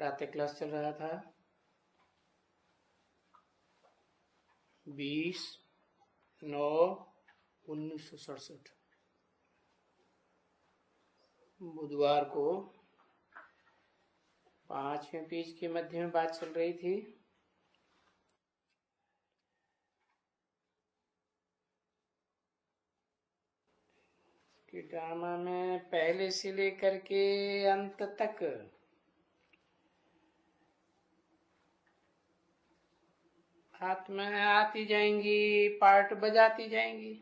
प्रातः क्लास चल रहा था 20/9/1967 बुधवार को 5वें पेज के मध्य में बात चल रही थी कि ड्रामा में पहले से लेकर के अंत तक आत्मा आती जाएंगी, पार्ट बजाती जाएंगी।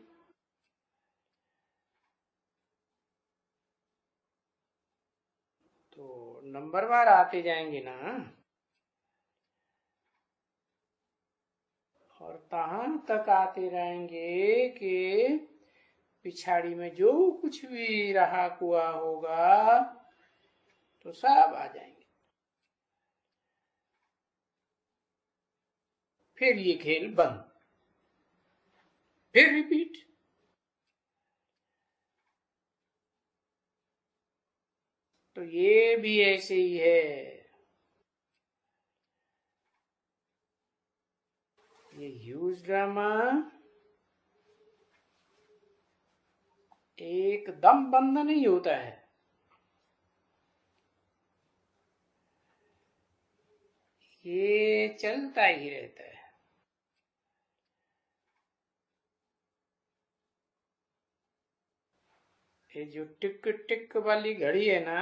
तो नंबरवार आते जाएंगे ना, और तहां तक आते रहेंगे कि पिछाड़ी में जो कुछ भी रहा हुआ होगा तो सब आ जाएंगे। फिर ये खेल बंद, फिर रिपीट। तो ये भी ऐसे ही है। ये ह्यूज ड्रामा एकदम बंद नहीं होता है, ये चलता ही रहता है। ये जो टिक टिक वाली घड़ी है ना,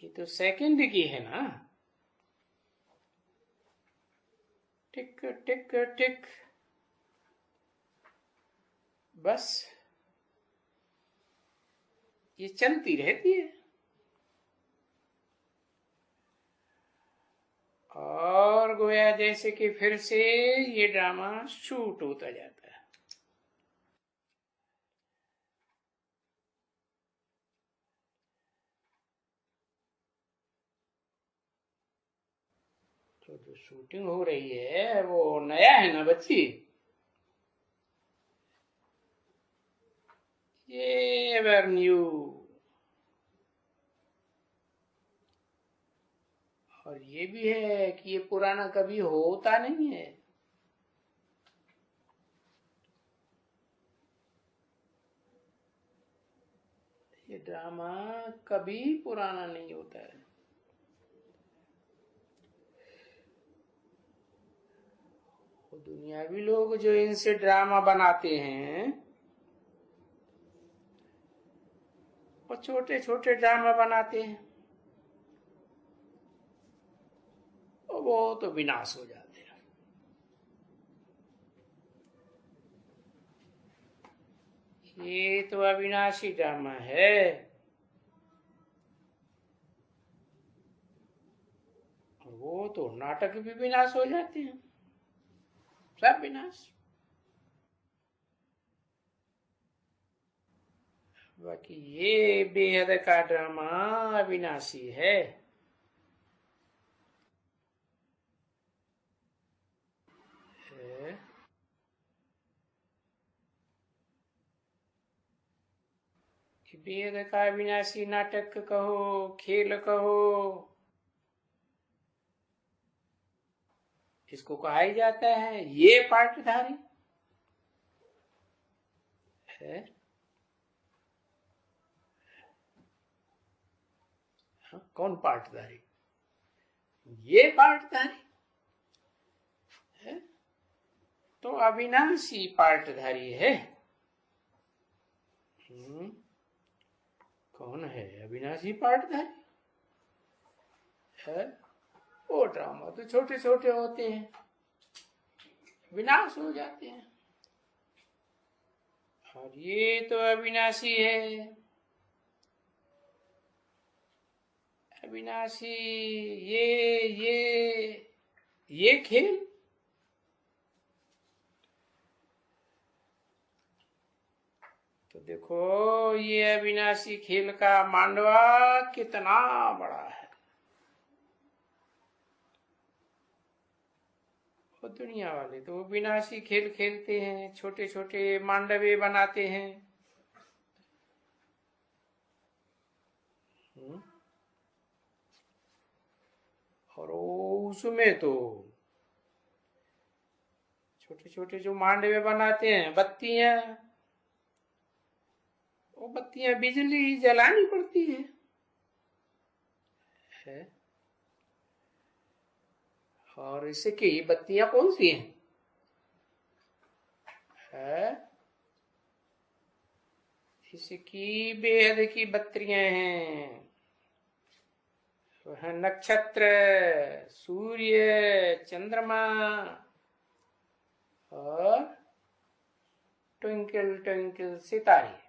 ये तो सेकंड की है ना। टिक टिक टिक, बस ये चलती रहती है। और गोया जैसे कि फिर से ये ड्रामा शूट होता जाता है। तो जो शूटिंग हो रही है वो नया है ना बच्ची, ये एवर न्यू। और ये भी है कि ये पुराना कभी होता नहीं है। ये ड्रामा कभी पुराना नहीं होता है। दुनियावी लोग जो इनसे ड्रामा बनाते हैं, वो छोटे छोटे ड्रामा बनाते हैं, वो तो विनाश हो जाते हैं। ये तो अविनाशी ड्रामा है, वो तो नाटक भी विनाश हो जाते हैं, सब विनाश। बाकी ये बेहद का ड्रामा अविनाशी है। बेहद का अविनाशी नाटक कहो, खेल कहो, इसको कहा ही जाता है ये पार्टधारी है। हाँ, कौन पार्टधारी? ये पार्टधारी है, तो अविनाशी पार्टधारी है। कौन है अविनाशी पार्टधारी है? वो ड्रामा तो छोटे छोटे होते हैं, विनाश हो जाते हैं, और ये तो अविनाशी है। अविनाशी ये खेल तो देखो, ये अविनाशी खेल का मांडवा कितना बड़ा है। वो दुनिया वाले तो विनाशी खेल खेलते हैं, छोटे छोटे मांडवे बनाते हैं, और उसमें तो छोटे छोटे जो मांडवे बनाते हैं बत्तियां, वो बत्तियां बिजली जलानी पड़ती है। और इसकी बत्तियां कौन सी हैं? इसकी बेहद की बत्तियां हैं। नक्षत्र, सूर्य, चंद्रमा और ट्विंकल ट्विंकल सितारे।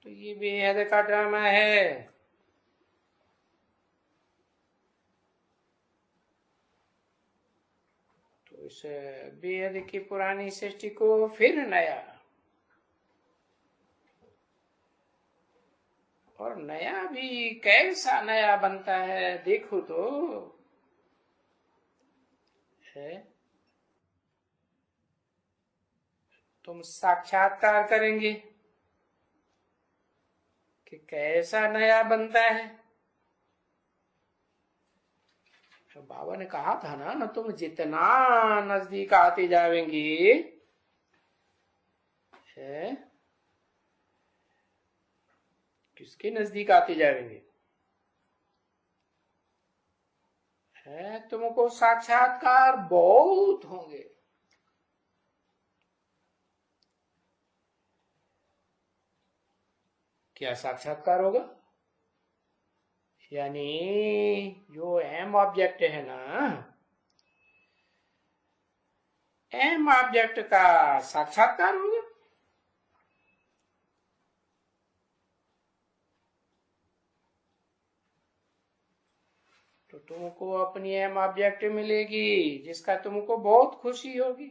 तो ये बेहद का ड्रामा है। तो इस बेहद की पुरानी सृष्टि को फिर नया, और नया भी कैसा नया बनता है देखो तो है। तुम साक्षात्कार करेंगे कि कैसा नया बनता है। तो बाबा ने कहा था ना, तुम जितना नजदीक आते जाएंगे किसके नजदीक आते जाएंगे, तुमको साक्षात्कार बहुत होंगे। क्या साक्षात्कार होगा? यानी जो एम ऑब्जेक्ट है ना, एम ऑब्जेक्ट का साक्षात्कार होगा। तो तुमको अपनी एम ऑब्जेक्ट मिलेगी जिसका तुमको बहुत खुशी होगी।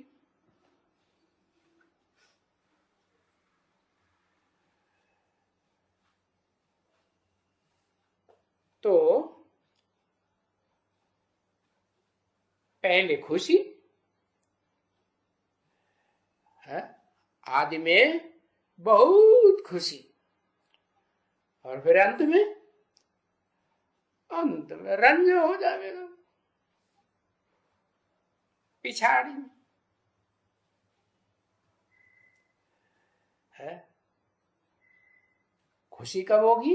तो पहले खुशी है, आदि में बहुत खुशी, और फिर अंत में रंज हो जाएगा पिछाड़ी में है। खुशी कब होगी?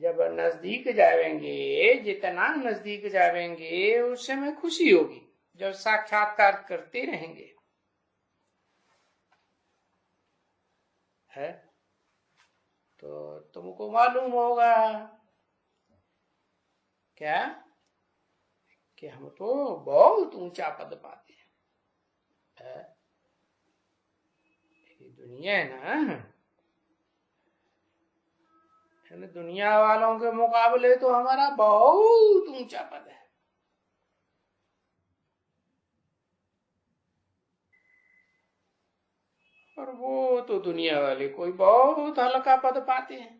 जब नजदीक जाएंगे, जितना नजदीक जाएंगे उस समय खुशी होगी। जब साक्षात्कार करते रहेंगे है तो तुमको मालूम होगा क्या कि हम तो बहुत ऊंचा पद पाते हैं। ये दुनिया है ना, दुनिया वालों के मुकाबले तो हमारा बहुत ऊंचा पद है। और वो तो दुनिया वाले कोई बहुत हल्का पद पाते हैं।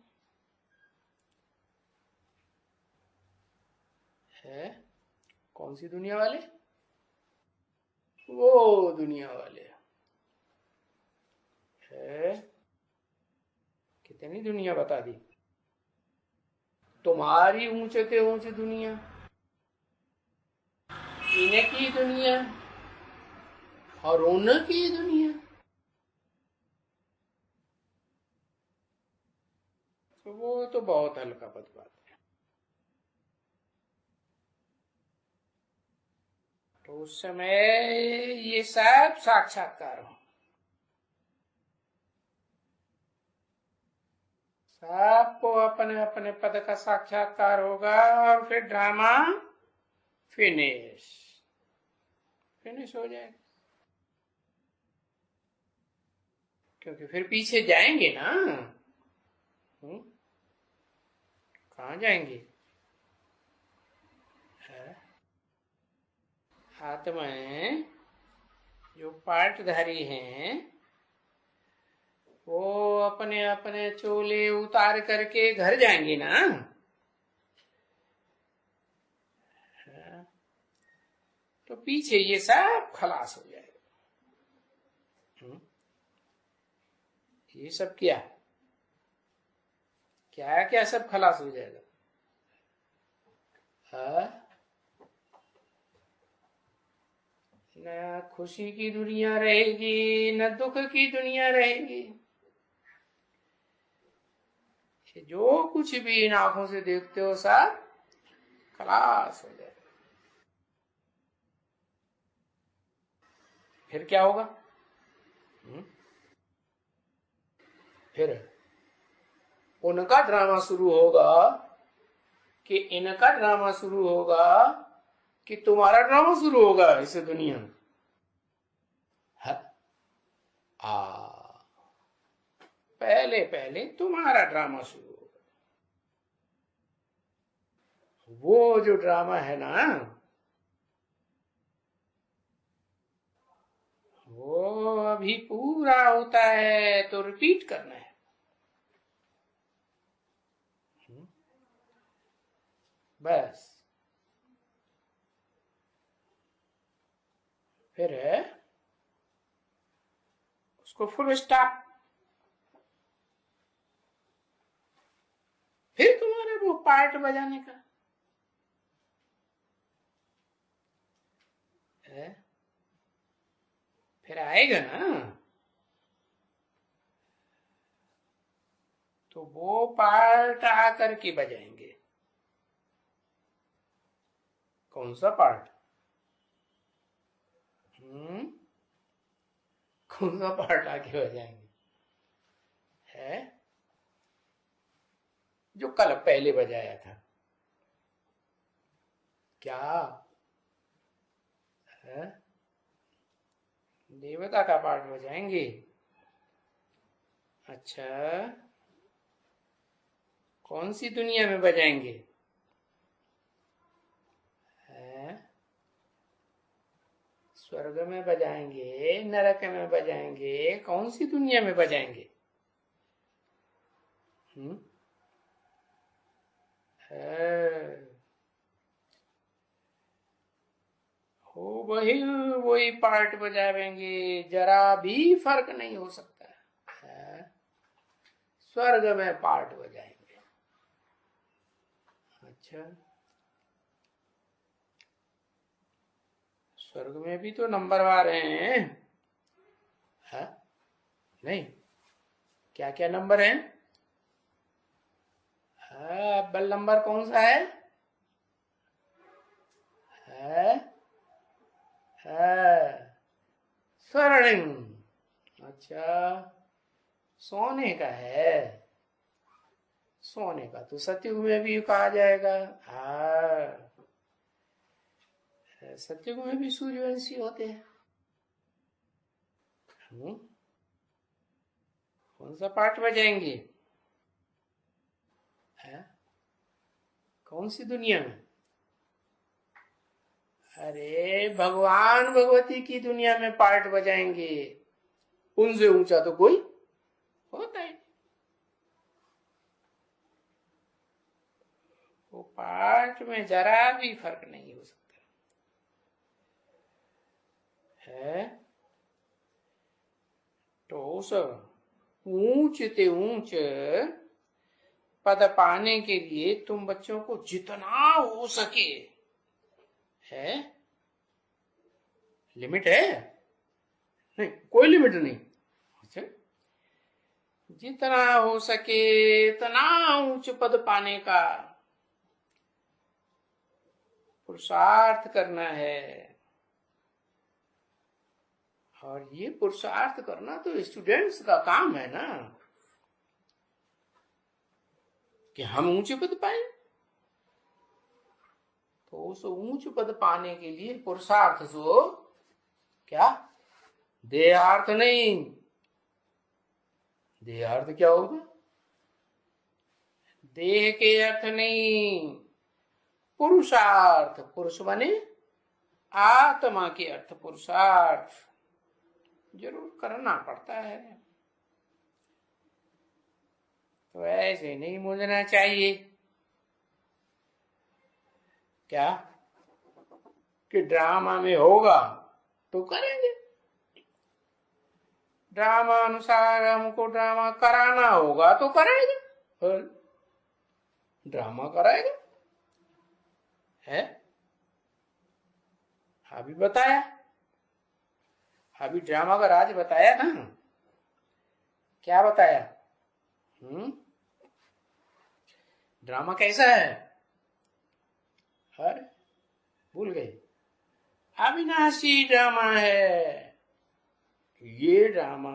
कौन सी दुनिया वाले? वो दुनिया वाले है। कितनी दुनिया बता दी? तुम्हारी ऊंचे से ऊंची दुनिया, इनकी दुनिया और उनकी दुनिया, तो वो तो बहुत हल्का पद पाते हैं। तो उस समय ये सब साक्षात्कार हो, सबको अपने अपने पद का साक्षात्कार होगा, और फिर ड्रामा फिनिश हो जाएगा। क्योंकि फिर पीछे जाएंगे ना, कहाँ जाएंगे? आत्माएं जो पार्टधारी हैं वो अपने अपने चोले उतार करके घर जाएंगे ना। तो पीछे ये सब खलास हो जाएगा। हम्म, ये सब क्या क्या क्या सब खलास हो जाएगा। हाँ? न खुशी की दुनिया रहेगी न दुख की दुनिया रहेगी। ये जो कुछ भी इन आंखों से देखते हो सब खलास हो जाएगा। फिर क्या होगा? फिर उनका ड्रामा शुरू होगा कि इनका ड्रामा शुरू होगा कि तुम्हारा ड्रामा शुरू होगा इस दुनिया में। हाँ? पहले पहले तुम्हारा ड्रामा शुरू होगा। वो जो ड्रामा है ना वो अभी पूरा होता है तो रिपीट करना है। बस फिर है उसको फुल स्टॉप। फिर तुम्हारा वो पार्ट बजाने का है। फिर आएगा ना तो वो पार्ट आकर के बजाएंगे। कौन सा पार्ट? कौन सा पार्ट आके बजाएंगे? है जो कल पहले बजाया था। क्या है? देवता का पार्ट बजाएंगे। अच्छा कौन सी दुनिया में बजाएंगे? है स्वर्ग में बजाएंगे नरक में बजाएंगे कौन सी दुनिया में बजाएंगे? हो वही पार्ट बजाएंगे जरा भी फर्क नहीं हो सकता है। स्वर्ग में पार्ट बजाएंगे। अच्छा स्वर्ग में भी तो नंबर आ रहे हैं। हाँ? नहीं क्या क्या नंबर हैं? अव्वल नंबर कौन सा है? स्वर्णिम। अच्छा सोने का है। सोने का तो सतयुग में भी कहा जाएगा। सतयुग में भी सूर्यवंशी होते हैं। कौन सा पाठ बजाएंगे? है कौन सी दुनिया में? अरे भगवान भगवती की दुनिया में पार्ट बजाएंगे। उनसे ऊंचा तो कोई होता है। वो पार्ट में जरा भी फर्क नहीं हो सकता है। तो उस ऊंच ते ऊंच पद पाने के लिए तुम बच्चों को जितना हो सके है। लिमिट है? नहीं कोई लिमिट नहीं। अच्छा जितना हो सके इतना उच्च पद पाने का पुरुषार्थ करना है। और ये पुरुषार्थ करना तो स्टूडेंट्स का काम है ना कि हम ऊंचे पद पाए। तो उस ऊंच पद पाने के लिए पुरुषार्थ सो क्या देहार्थ नहीं। देहार्थ क्या होगा? देह के अर्थ नहीं पुरुषार्थ। पुरुष बने आत्मा के अर्थ पुरुषार्थ जरूर करना पड़ता है। तो ऐसे नहीं मुझना चाहिए क्या कि ड्रामा में होगा तो करेंगे। ड्रामा अनुसार हमको ड्रामा कराना होगा तो कराएगा, और ड्रामा कराएगा है। अभी बताया, अभी ड्रामा का राज बताया ना। क्या बताया? ड्रामा कैसा है? अरे भूल गए। अविनाशी ड्रामा है ये। ड्रामा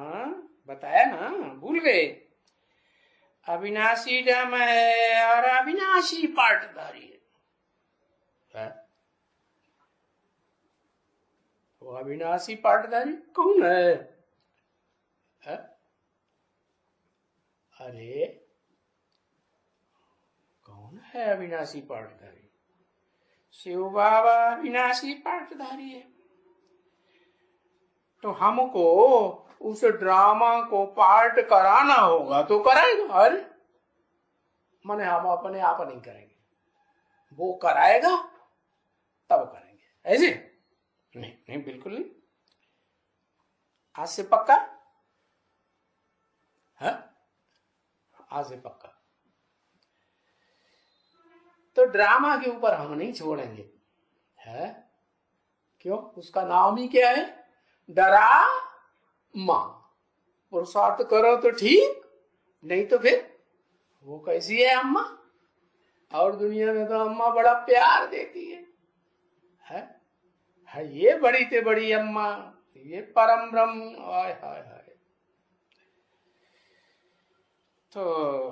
बताया ना, भूल गए। अविनाशी ड्रामा है और अविनाशी पार्टधारी है। वो अविनाशी पार्टधारी कौन है? अरे कौन है अविनाशी पार्टधारी? शिव बाबा अविनाशी पार्टधारी है। तो हमको उस ड्रामा को पार्ट कराना होगा तो कराएगा। अरे माने हम अपने आप नहीं करेंगे, वो कराएगा तब करेंगे। ऐसे नहीं, नहीं बिल्कुल नहीं। आज से पक्का है? आज से पक्का। तो ड्रामा के ऊपर हम नहीं छोड़ेंगे है। क्यों? उसका नाम ही क्या है? डरामा। पुरुषार्थ करो तो ठीक, नहीं तो फिर वो कैसी है अम्मा? और दुनिया में तो अम्मा बड़ा प्यार देती है? ये बड़ी से बड़ी अम्मा, ये परम ब्रह्म। हाय हाय हाय। तो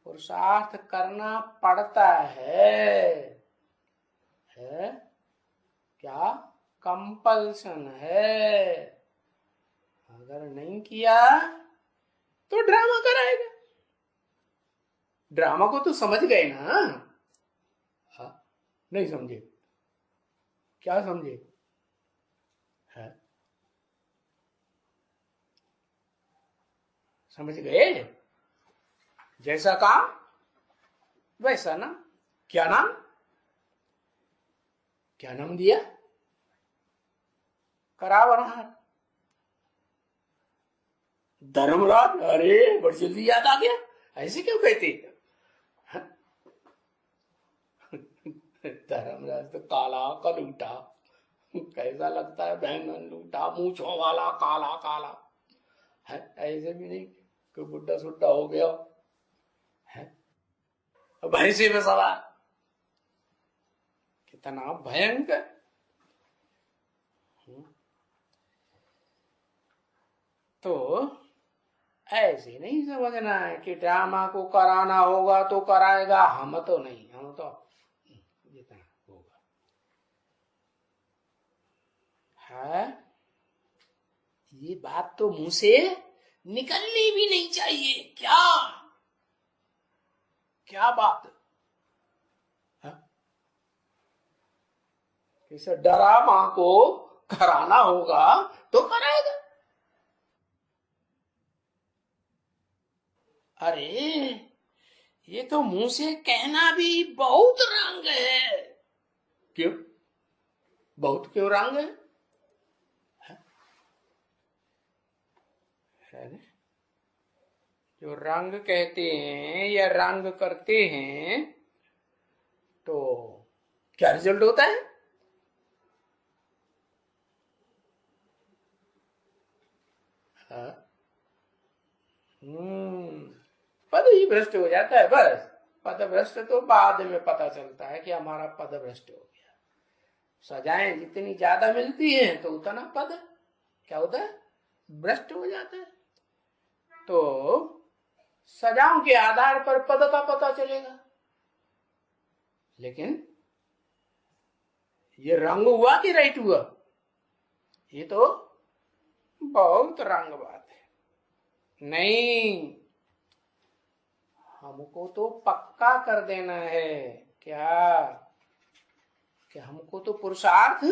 पुरुषार्थ करना पड़ता है क्या? कंपल्सन है। अगर नहीं किया तो ड्रामा कराएगा। ड्रामा को तो समझ गए ना? नहीं समझे? क्या समझे? है समझ गए? जैसा काम वैसा ना। क्या नाम? क्या नाम दिया? करावनहार धर्मराज। अरे बड़ी जल्दी याद आ गया। ऐसे क्यों कहते? धर्मराज तो काला कलूटा, कैसा लगता है? बैंगन लूटा, मूछों वाला काला काला है। ऐसे भी नहीं कोई बुढ़ा सुड्ढा हो गया है, भैंसे में सवार। कितना भयंकर। तो ऐसे नहीं समझना है कि ड्रामा को कराना होगा तो कराएगा। हम तो नहीं, हम तो जितना होगा है। ये बात तो मुंह से निकलनी भी नहीं चाहिए। क्या क्या बात है? इसे ड्रामा को कराना होगा तो कराएगा। अरे ये तो मुंह से कहना भी बहुत रंग है। क्यों? बहुत क्यों रंग है? जो रंग कहते हैं या रंग करते हैं तो क्या रिजल्ट होता है? पद ही भ्रष्ट हो जाता है। बस पद भ्रष्ट तो बाद में पता चलता है कि हमारा पद भ्रष्ट हो गया। सजाएं जितनी ज्यादा मिलती हैं तो उतना पद क्या होता है? भ्रष्ट हो जाता है। तो सजाओं के आधार पर पद का पता चलेगा। लेकिन ये रंग हुआ कि राइट हुआ? ये तो बहुत रंग बात है। नहीं, हमको तो पक्का कर देना है। क्या? कि हमको तो पुरुषार्थ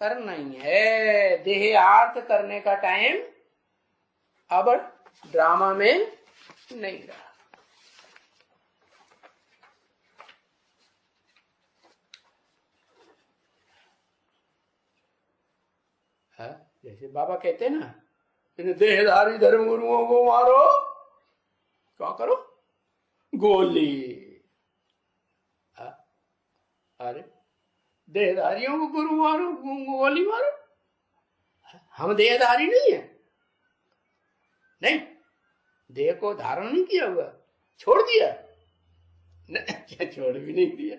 करना ही है। देहार्थ करने का टाइम अब ड्रामा में नहीं रहा। है। जैसे बाबा कहते हैं ना, इन देहधारी धर्म गुरुओं को मारो, क्या करो, गोली। अरे देहधारियों को गुरु मारो, गोली मारो। हम देहधारी नहीं है, नहीं, देह को धारण नहीं किया हुआ, छोड़ दिया, नहीं, क्या छोड़ भी नहीं दिया।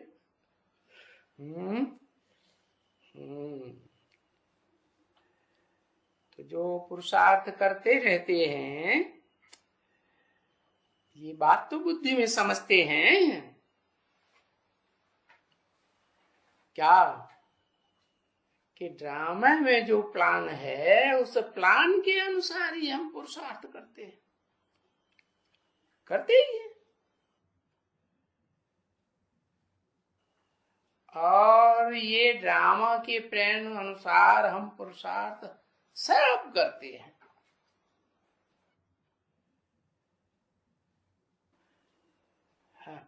तो जो पुरुषार्थ करते रहते हैं, ये बात तो बुद्धि में समझते हैं क्या, कि ड्रामा में जो प्लान है उस प्लान के अनुसार ही हम पुरुषार्थ करते हैं, करते ही हैं। और ये ड्रामा के प्लान अनुसार हम पुरुषार्थ सब करते हैं।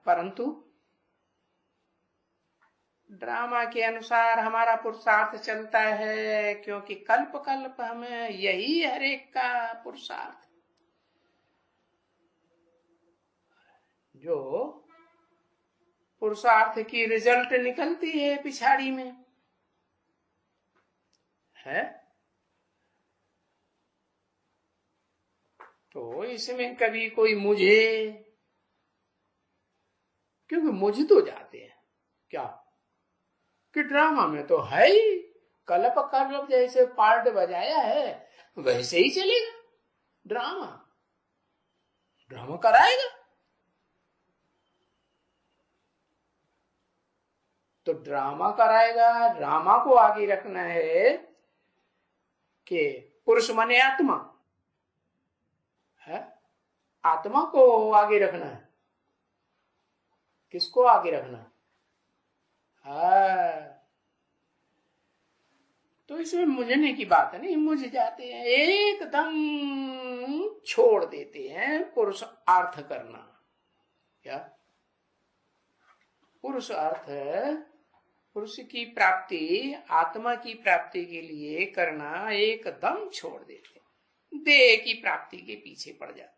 परंतु ड्रामा के अनुसार हमारा पुरुषार्थ चलता है, क्योंकि कल्प कल्प हमें यही हर एक का पुरुषार्थ, जो पुरुषार्थ की रिजल्ट निकलती है पिछाड़ी में है। तो इसमें कभी कोई मुझे, क्योंकि मुझ तो जाते हैं क्या, कि ड्रामा में तो है ही, कल्प कल्प जैसे पार्ट बजाया है वैसे ही चलेगा, ड्रामा ड्रामा कराएगा। तो ड्रामा कराएगा, ड्रामा को आगे रखना है कि पुरुष माने आत्मा है, आत्मा को आगे रखना है। किसको आगे रखना है? तो इसमें मुझने की बात नहीं, मुझ जाते हैं, एकदम छोड़ देते हैं पुरुष अर्थ करना। क्या पुरुष अर्थ है, पुरुष की प्राप्ति, आत्मा की प्राप्ति के लिए करना एकदम छोड़ देते, देह की प्राप्ति के पीछे पड़ जाते,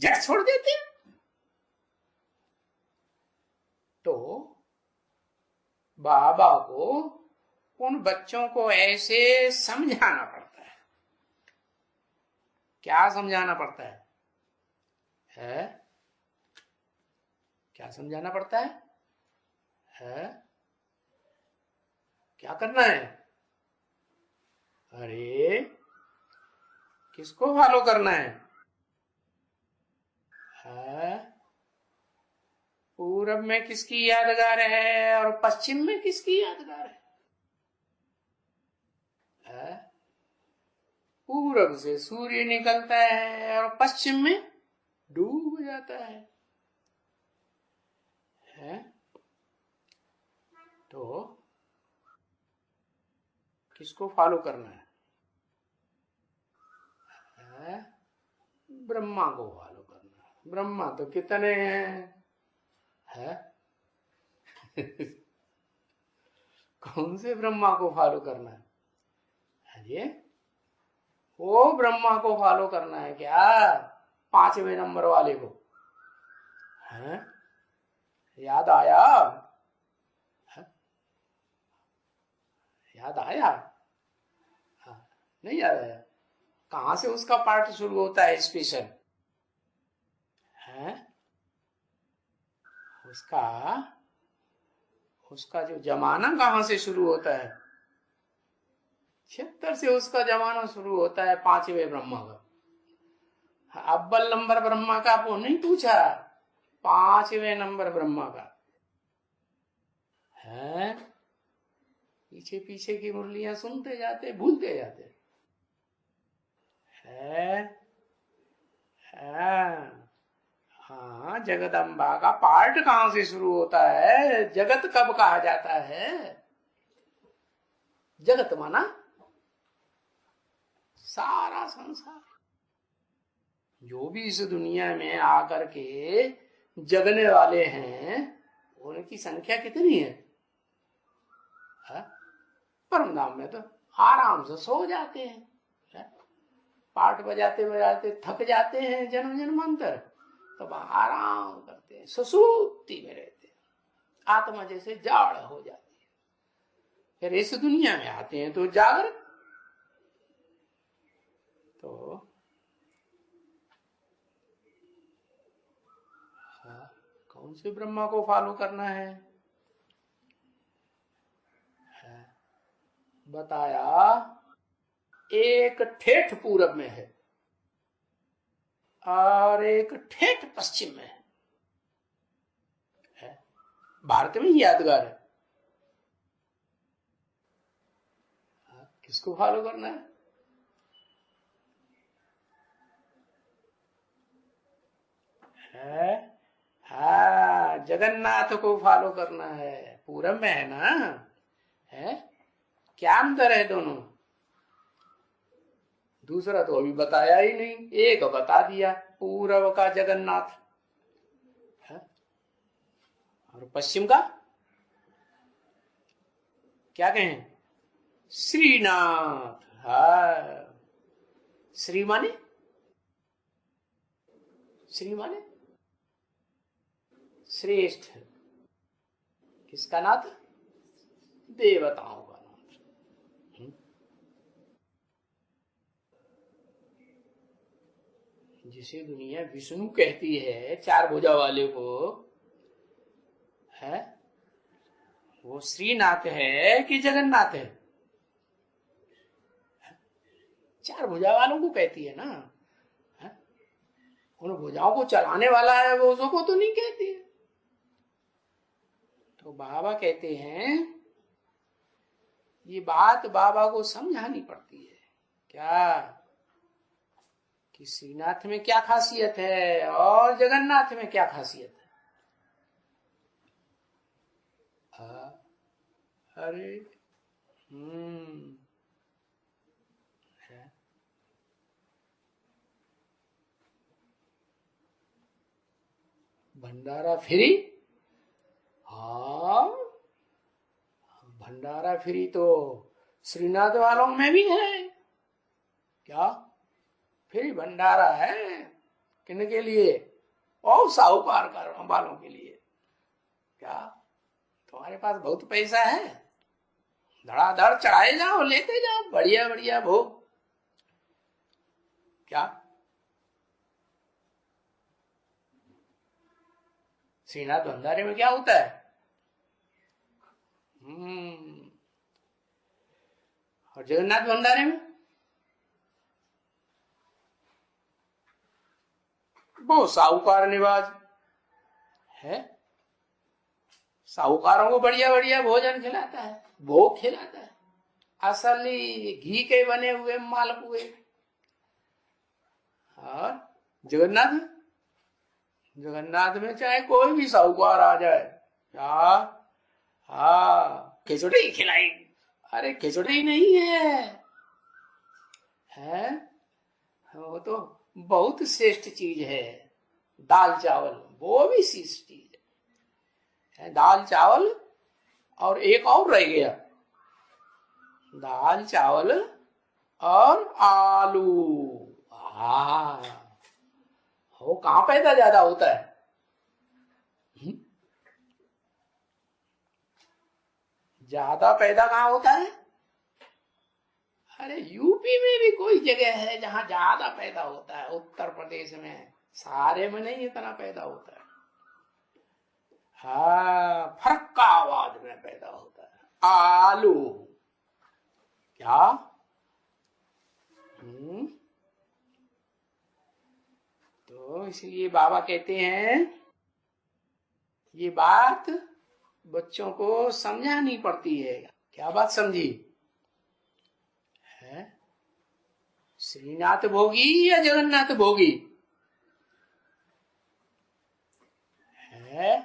जड़ छोड़ देते। तो बाबा को उन बच्चों को ऐसे समझाना पड़ता है। क्या समझाना पड़ता है? क्या समझाना पड़ता है? क्या करना है? अरे किसको फॉलो करना है? पूरब में किसकी यादगार है और पश्चिम में किसकी यादगार है? पूरब से सूर्य निकलता है और पश्चिम में डूब जाता है। तो किसको फॉलो करना है? ब्रह्मा को फॉलो करना है। ब्रह्मा तो कितने हैं? कौन से ब्रह्मा को फॉलो करना है? अरे वो ब्रह्मा को फॉलो करना है क्या? 5वें नंबर वाले को? हैं? याद आया? याद आया? नहीं याद आया? कहां से उसका पार्ट शुरू होता है स्पेशल? है उसका जो जमाना कहां से शुरू होता है? 76 से उसका जमाना शुरू होता है 5वें ब्रह्मा का। अव्वल नंबर ब्रह्मा का वो नहीं पूछा, 5वें नंबर ब्रह्मा का है। पीछे पीछे की मुरलियां सुनते जाते, भूलते जाते है। हाँ, जगदम्बा का पार्ट कहां से शुरू होता है? जगत कब कहा जाता है? जगत माना सारा संसार, जो भी इस दुनिया में आकर के जगने वाले हैं, उनकी संख्या कितनी है? परम धाम में तो आराम से सो जाते हैं, पाठ बजाते बजाते थक जाते हैं जन्म जन्मांतर, तो वहां आराम करते हैं, सुसुप्ति में रहते हैं, आत्मा जैसे जाड़ हो जाती है। फिर इस दुनिया में आते हैं तो जागृत। तो कौन से ब्रह्मा को फॉलो करना है? बताया एक ठेठ पूरब में है और एक ठेठ पश्चिम में है। भारत में ही यादगार है। किसको फॉलो करना है? हाँ, जगन्नाथ को फॉलो करना है। पूरब में है ना, है क्या अंतर है दोनों? दूसरा तो अभी बताया ही नहीं, एक बता दिया, पूरब का जगन्नाथ है और पश्चिम का क्या कहें? श्रीनाथ। हाँ, श्री माने, श्री माने श्रेष्ठ। किसका नाथ? देवताओं का नाथ। जिसे दुनिया विष्णु कहती है, चार भुजा वाले को, है वो श्रीनाथ है कि जगन्नाथ है? चार भुजा वालों को कहती है ना, है? उन भुजाओं को चलाने वाला है वो, उसको तो नहीं कहती है। तो बाबा कहते हैं ये बात बाबा को समझानी पड़ती है क्या, कि श्रीनाथ में क्या खासियत है और जगन्नाथ में क्या खासियत है। अरे भंडारा फ्री। हाँ, भंडारा फ्री तो श्रीनाथ वालों में भी है क्या? फ्री भंडारा है किन के लिए? और साहूकार वालों के लिए क्या? तुम्हारे पास बहुत पैसा है, धड़ाधड़ चढ़ाए जाओ, लेते जाओ, बढ़िया बढ़िया भोग। क्या श्रीनाथ भंडारे में क्या होता है? और जगन्नाथ भंडारे में वो साहूकार निवाज है, साहूकारों को बढ़िया बढ़िया भोजन खिलाता है, भोग खिलाता है, असली घी के बने हुए मालपुए। और जगन्नाथ, जगन्नाथ में चाहे कोई भी साहूकार आ जाए, क्या हाँ खिचड़ी खिलाएगी। अरे खिचड़ी नहीं है वो तो बहुत श्रेष्ठ चीज है। दाल चावल वो भी श्रेष्ठ चीज है। दाल चावल और एक और रह गया, दाल चावल और आलू। हाँ, वो कहां पैदा ज्यादा होता है? ज्यादा पैदा कहां होता है? अरे यूपी में भी कोई जगह है जहां ज्यादा पैदा होता है, उत्तर प्रदेश में, सारे में नहीं इतना पैदा होता है। हाँ, फरक्काबाद में पैदा होता है आलू। क्या तो इसलिए बाबा कहते हैं ये बात बच्चों को समझानी पड़ती है। क्या बात समझी है? श्रीनाथ भोगी या जगन्नाथ भोगी है?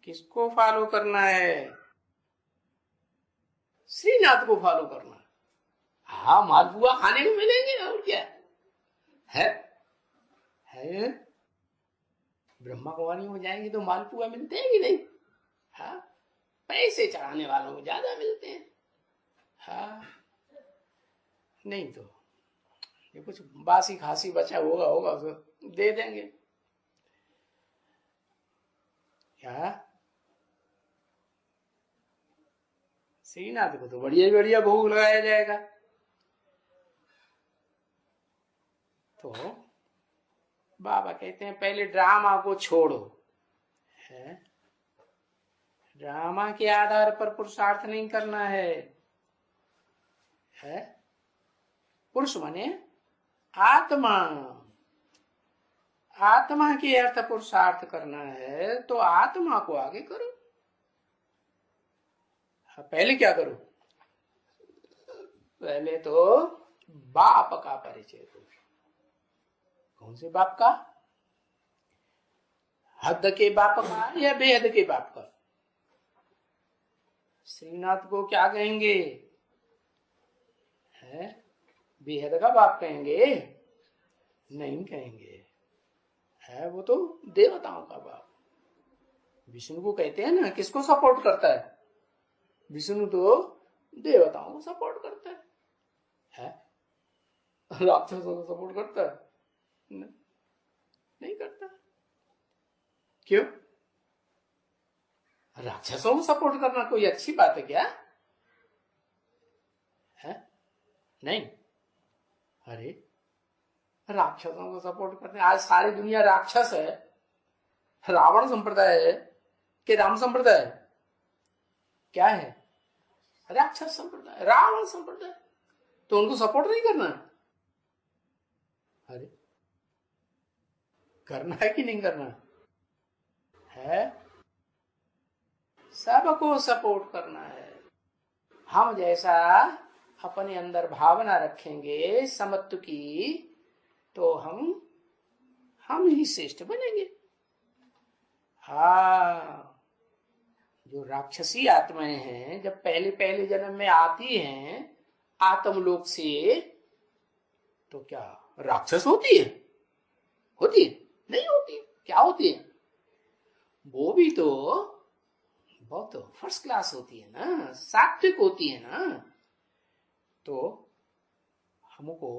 किसको फॉलो करना है? श्रीनाथ को फॉलो करना है। हाँ, मालपुआ खाने को मिलेंगे और क्या है? ब्रह्मा कुमारी में जाएंगे तो मालपुआ मिलते हैं कि नहीं? हाँ, पैसे चढ़ाने वालों को ज्यादा मिलते हैं। हाँ, नहीं तो ये कुछ बासी खासी बचा होगा तो दे देंगे। क्या श्रीनाथ को तो बढ़िया बढ़िया भोग लगाया जाएगा। तो बाबा कहते हैं पहले ड्रामा को छोड़ो, है ड्रामा के आधार पर पुरुषार्थ नहीं करना है। पुरुष माने आत्मा, आत्मा के अर्थ पुरुषार्थ करना है तो आत्मा को आगे करो। पहले क्या करो? पहले तो बाप का परिचय दो। कौन से बाप का? हद के बाप का या बेहद के बाप का? श्रीनाथ को क्या कहेंगे? है बेहद का बाप कहेंगे? नहीं कहेंगे, है वो तो देवताओं का बाप। विष्णु को कहते हैं ना, किसको सपोर्ट करता है? विष्णु तो देवताओं को सपोर्ट करता है? राक्षसों को सपोर्ट करता है? नहीं करता। क्यों? राक्षसों को सपोर्ट करना कोई अच्छी बात है क्या? है नहीं। अरे राक्षसों को सपोर्ट करते हैं। आज सारी दुनिया राक्षस है। रावण संप्रदाय है कि राम संप्रदाय है? क्या है? राक्षस संप्रदाय, रावण संप्रदाय। तो उनको सपोर्ट नहीं करना? अरे करना है कि नहीं करना है? सबको सपोर्ट करना है। हम जैसा अपने अंदर भावना रखेंगे समत्व की तो हम ही श्रेष्ठ बनेंगे। हाँ, जो राक्षसी आत्माएं हैं जब पहले पहले जन्म में आती हैं आत्मलोक से, तो क्या राक्षस होती है? होती है? नहीं होती। क्या होती है? वो भी तो बहुत फर्स्ट क्लास होती है ना, सात्विक होती है ना। तो हमको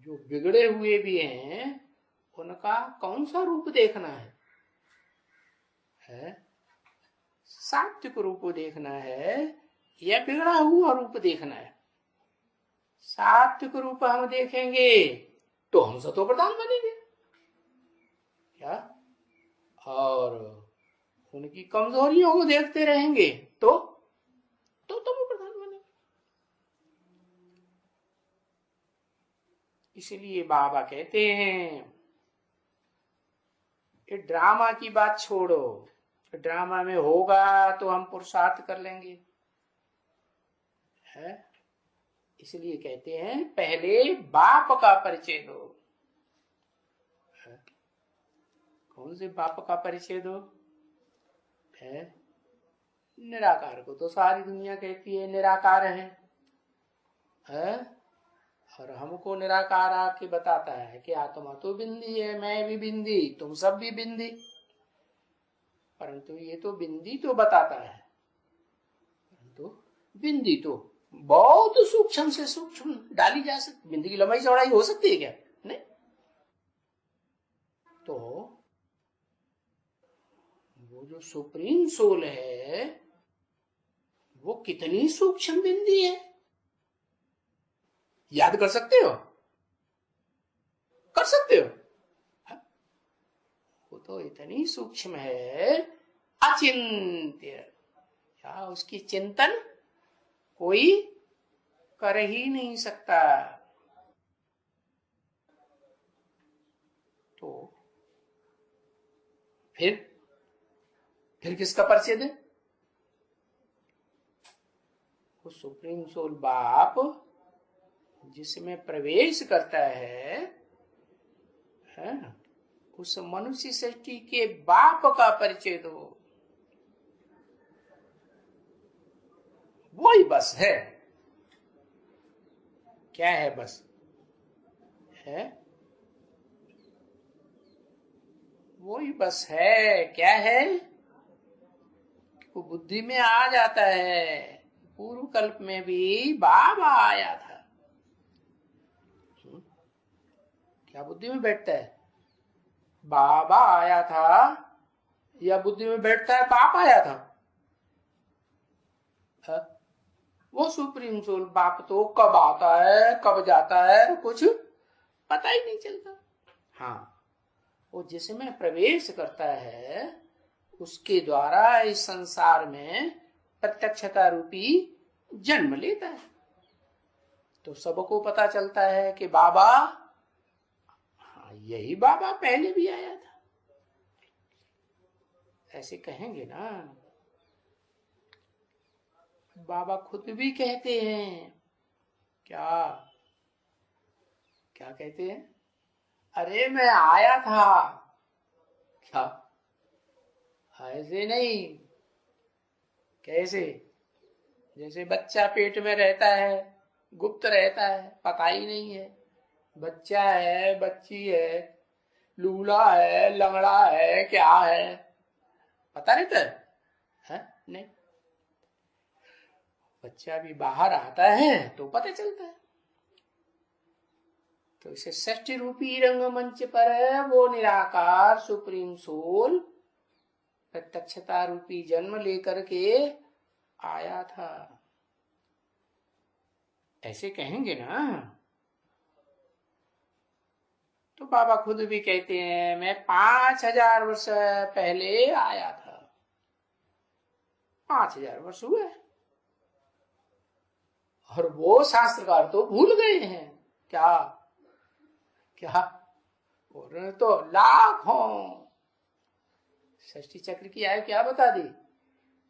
जो बिगड़े हुए भी हैं उनका कौन सा रूप देखना है? सात्विक रूप देखना है या बिगड़ा हुआ रूप देखना है? सात्विक रूप हम देखेंगे तो हम सतो प्रधान बनेंगे क्या? और उनकी कमजोरियों को देखते रहेंगे तो तमो प्रधान बनेंगे। इसलिए बाबा कहते हैं कि ड्रामा की बात छोड़ो। ड्रामा में होगा तो हम पुरुषार्थ कर लेंगे, है? इसलिए कहते हैं पहले बाप का परिचय दो। कौन से बाप का परिचय दो? है निराकार को तो सारी दुनिया कहती है निराकार है? और हमको निराकार आके बताता है कि आत्मा तो बिंदी है, मैं भी बिंदी, तुम सब भी बिंदी। परंतु ये तो बिंदी तो बताता है, परंतु बिंदी तो बहुत सूक्ष्म से सूक्ष्म डाली जा सकती। बिंदी की लंबाई चौड़ाई हो सकती है क्या? नहीं। तो वो जो सुप्रीम सोल है वो कितनी सूक्ष्म बिंदी है, याद कर सकते हो? कर सकते हो? वो तो इतनी सूक्ष्म है, अचिंत्य। क्या उसकी चिंतन कोई कर ही नहीं सकता। तो फिर किसका परिचय दे? वो सुप्रीम सोल बाप जिसमें प्रवेश करता है उस मनुष्य सृष्टि के बाप का परिचय दो। वही बस है। क्या है बस? है वही बस है। क्या है? वो बुद्धि में आ जाता है, पूर्व कल्प में भी बाबा आया था। क्या बुद्धि में बैठता है? बाबा आया था या बुद्धि में बैठता है बाप आया था? वो सुप्रीम सोल बाप तो कब आता है कब जाता है कुछ पता ही नहीं चलता। हाँ, वो जिसमें प्रवेश करता है उसके द्वारा इस संसार में प्रत्यक्षता रूपी जन्म लेता है। तो सबको पता चलता है कि बाबा, हाँ यही बाबा पहले भी आया था, ऐसे कहेंगे ना। बाबा खुद भी कहते हैं, क्या क्या कहते हैं? अरे मैं आया था। क्या? ऐसे नहीं। कैसे? जैसे बच्चा पेट में रहता है, गुप्त रहता है, पता ही नहीं है बच्चा है बच्ची है, लूला है लंगड़ा है, क्या है, पता रहता है? नहीं। बच्चा भी बाहर आता है तो पता चलता है। तो इसे षष्ठी रूपी रंगमंच पर वो निराकार सुप्रीम सोल प्रत्यक्षता रूपी जन्म लेकर के आया था, ऐसे कहेंगे ना। तो बाबा खुद भी कहते हैं मैं 5000 वर्ष पहले आया था। 5000 वर्ष हुए और वो शास्त्रकार तो भूल गए हैं। क्या क्या? और तो लाखों षष्ठी चक्र की आयु क्या बता दी?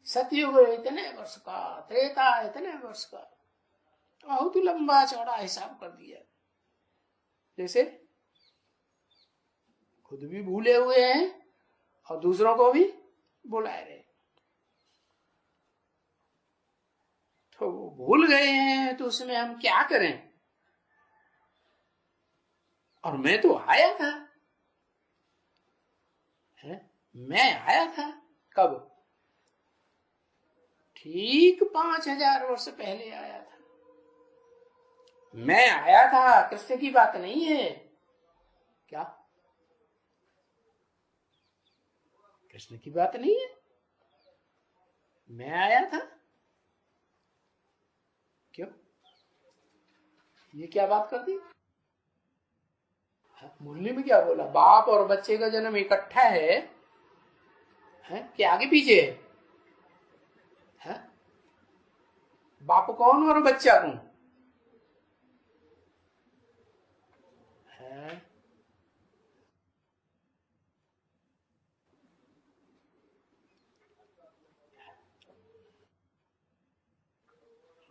सतयुग इतने वर्ष का, त्रेता इतने वर्ष का, बहुत लंबा चौड़ा हिसाब कर दिया। जैसे खुद भी भूले हुए हैं और दूसरों को भी बुलाए रहे। तो भूल गए हैं तो उसमें हम क्या करें? और मैं तो आया था, है? मैं आया था कब? ठीक 5000 वर्ष पहले आया था। मैं आया था कृष्ण की बात नहीं है। क्या? कृष्ण की बात नहीं है, मैं आया था। क्यों? ये क्या बात कर दी? मुरली में क्या बोला? बाप और बच्चे का जन्म इकट्ठा है कि आगे पीछे है? बाप कौन और बच्चा कौन है?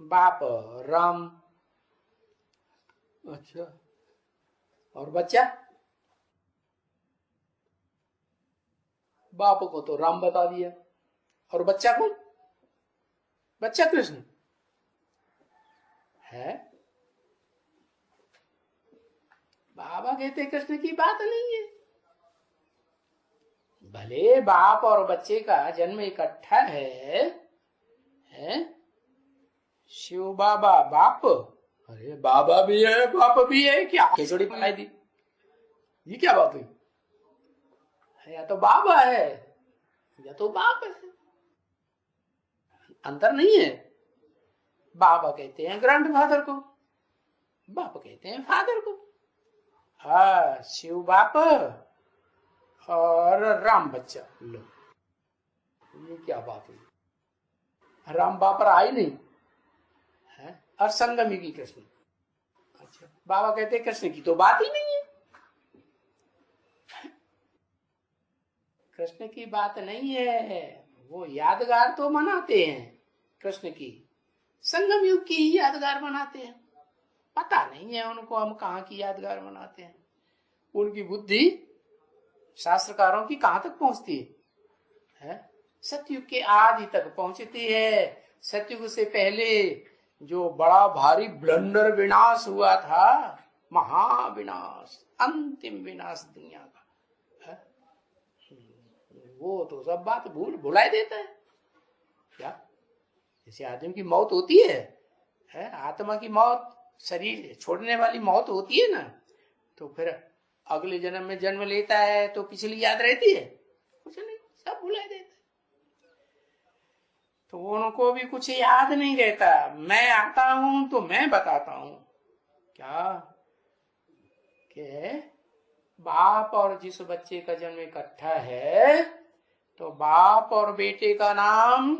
बाप राम, अच्छा, और बच्चा? बाप को तो राम बता दिया, और बच्चा कौन? बच्चा कृष्ण है। बाबा कहते कृष्ण की बात नहीं है। भले बाप और बच्चे का जन्म इकट्ठा है? शिव बाबा बाप, अरे बाबा भी है बाप भी है, क्या खिचड़ी बनाई दी? ये क्या बात हुई? या तो बाबा है या तो बाप है, अंतर नहीं है। बाबा कहते हैं ग्रैंड फादर को, बाप कहते हैं फादर को। हाँ, शिव बाप और राम बच्चा। लो, ये क्या बात हुई? राम बाप रहा ही नहीं है, और संगमी की कृष्ण। अच्छा, बाबा कहते हैं कृष्ण की तो बात ही नहीं है। कृष्ण की बात नहीं है, वो यादगार तो मनाते हैं कृष्ण की, संगम युग की ही यादगार मनाते हैं। पता नहीं है उनको हम कहाँ की यादगार मनाते हैं। उनकी बुद्धि शास्त्रकारों की कहां तक पहुंचती है? सतयुग के आदि तक पहुंचती है। सतयुग से पहले जो बड़ा भारी ब्लंडर विनाश हुआ था, महाविनाश, अंतिम विनाश दुनिया का है? वो तो सब बात भुलाई देता है। क्या? जैसे आदमी की मौत होती है, आत्मा की मौत, शरीर छोड़ने वाली मौत होती है ना, तो फिर अगले जन्म में जन्म लेता है तो पिछली याद रहती है? कुछ नहीं, सब भुला देता है। तो उनको भी कुछ याद नहीं रहता। मैं आता हूं तो मैं बताता हूं क्या कि बाप और जिस बच्चे का जन्म इकट्ठा है, तो बाप और बेटे का नाम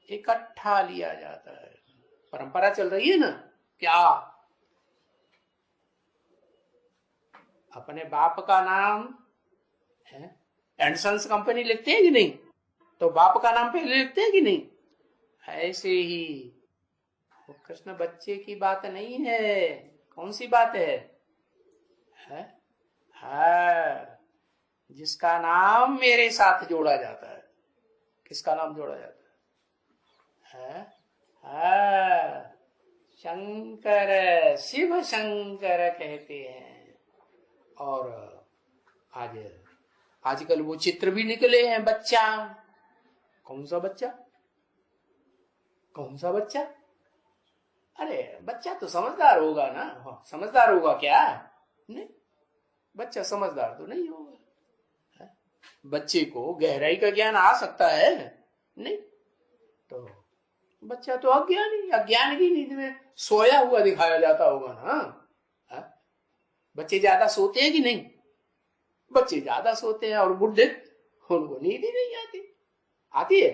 इकट्ठा लिया जाता है। परंपरा चल रही है ना, क्या अपने बाप का नाम है, एंडसन्स कंपनी लिखते हैं कि नहीं? तो बाप का नाम पहले लिखते हैं कि नहीं? ऐसे ही वो कृष्ण बच्चे की बात नहीं है। कौन सी बात है? जिसका नाम मेरे साथ जोड़ा जाता है। किसका नाम जोड़ा जाता है? शंकर, शिव शंकर कहते हैं। और आजकल वो चित्र भी निकले हैं। बच्चा, कौन सा बच्चा? कौन सा बच्चा? अरे बच्चा तो समझदार होगा ना। समझदार होगा क्या? नहीं, बच्चा समझदार तो नहीं होगा। बच्चे को गहराई का ज्ञान आ सकता है? नहीं। तो बच्चा तो अज्ञानी, अज्ञान की नींद में सोया हुआ दिखाया जाता होगा ना। बच्चे ज्यादा सोते हैं कि नहीं? बच्चे ज्यादा सोते हैं, और बुढ़े, उनको नींद ही नहीं आती। आती है?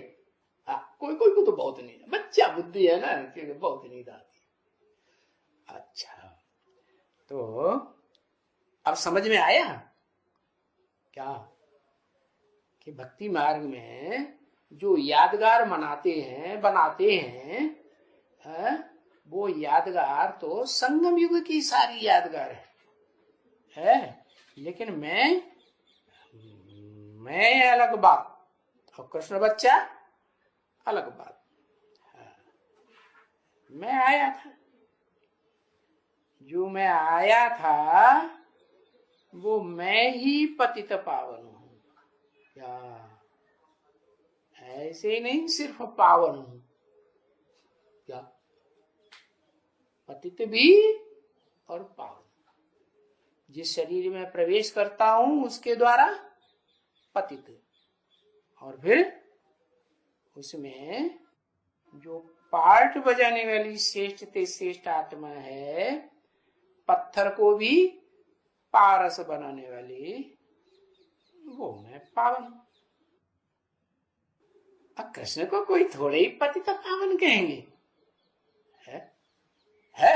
कोई कोई को तो बहुत नींद, बच्चा बुद्धि है ना, बहुत नींद आती। अच्छा, तो अब समझ में आया क्या कि भक्ति मार्ग में जो यादगार बनाते हैं, वो यादगार तो संगम युग की सारी यादगार है। लेकिन मैं अलग बात और कृष्ण बच्चा अलग बात। मैं आया था, जो मैं आया था वो मैं ही पतित पावन हूं। क्या ऐसे नहीं सिर्फ पावन हूं, क्या पतित भी और पावन। जिस शरीर में प्रवेश करता हूं उसके द्वारा पतित, और फिर उसमें जो पार्ट बजाने वाली श्रेष्ठ ते श्रेष्ठ आत्मा है, पत्थर को भी पारस बनाने वाली, वो मैं पावन। अब कृष्ण को कोई थोड़े ही पतित पावन कहेंगे? है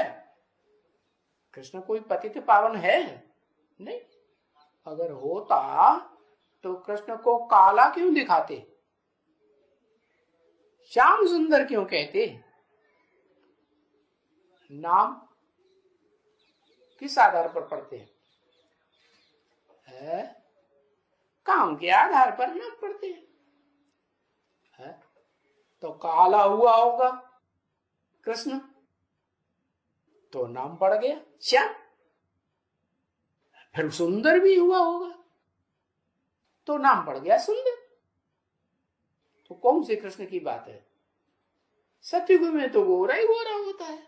कृष्ण कोई पतित पावन है? नहीं। अगर होता तो कृष्ण को काला क्यों दिखाते, श्याम सुंदर क्यों कहते? नाम किस आधार पर पढ़ते हैं? काम के आधार पर नाम पढ़ते हैं। तो काला हुआ होगा कृष्ण, तो नाम पड़ गया श्याम। फिर सुंदर भी हुआ होगा तो नाम पड़ गया सुंदर। तो कौन से कृष्ण की बात है? सतयुग में तो गोरा ही गोरा होता है।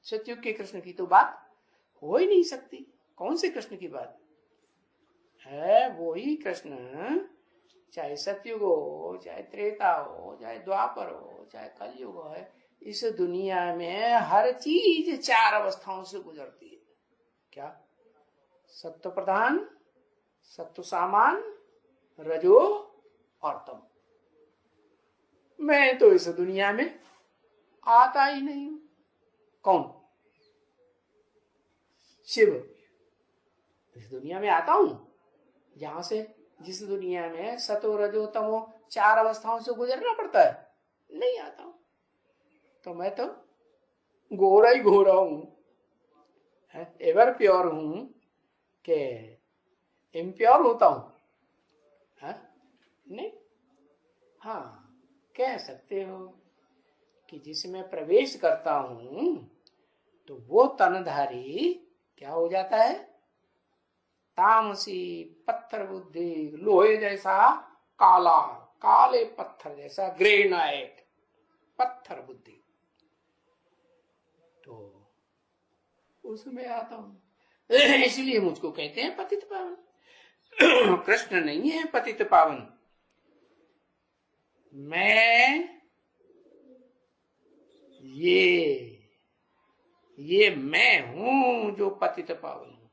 सतयुग के कृष्ण की तो बात हो ही नहीं सकती। कौन से कृष्ण की बात है? वो ही कृष्ण, चाहे सतयुग हो, चाहे त्रेता हो, चाहे द्वापर हो, चाहे कलयुग हो, इस दुनिया में हर चीज चार अवस्थाओं से गुजरती है। क्या? सत्व प्रधान, सत्व सामान, रजो और तम। मैं तो इस दुनिया में आता ही नहीं हूं। कौन? शिव। इस दुनिया में आता हूं जहां से, जिस दुनिया में सतो रजो तमो चार अवस्थाओं से गुजरना पड़ता है, नहीं आता हूं। तो मैं तो गोरा ही गोरा हूं, एवर प्योर हूं कि इम्प्योर होता हूं? नहीं। हाँ, कह सकते हो कि जिसमें प्रवेश करता हूं तो वो तनधारी क्या हो जाता है? तामसी, पत्थर बुद्धि, लोहे जैसा काला, काले पत्थर जैसा, ग्रेनाइट। पत्थर बुद्धि, तो उसमें आता हूं। इसलिए मुझको कहते हैं पतित पावन। कृष्ण नहीं है पतित पावन, मैं ये मैं हूं जो पतित पावन हूं।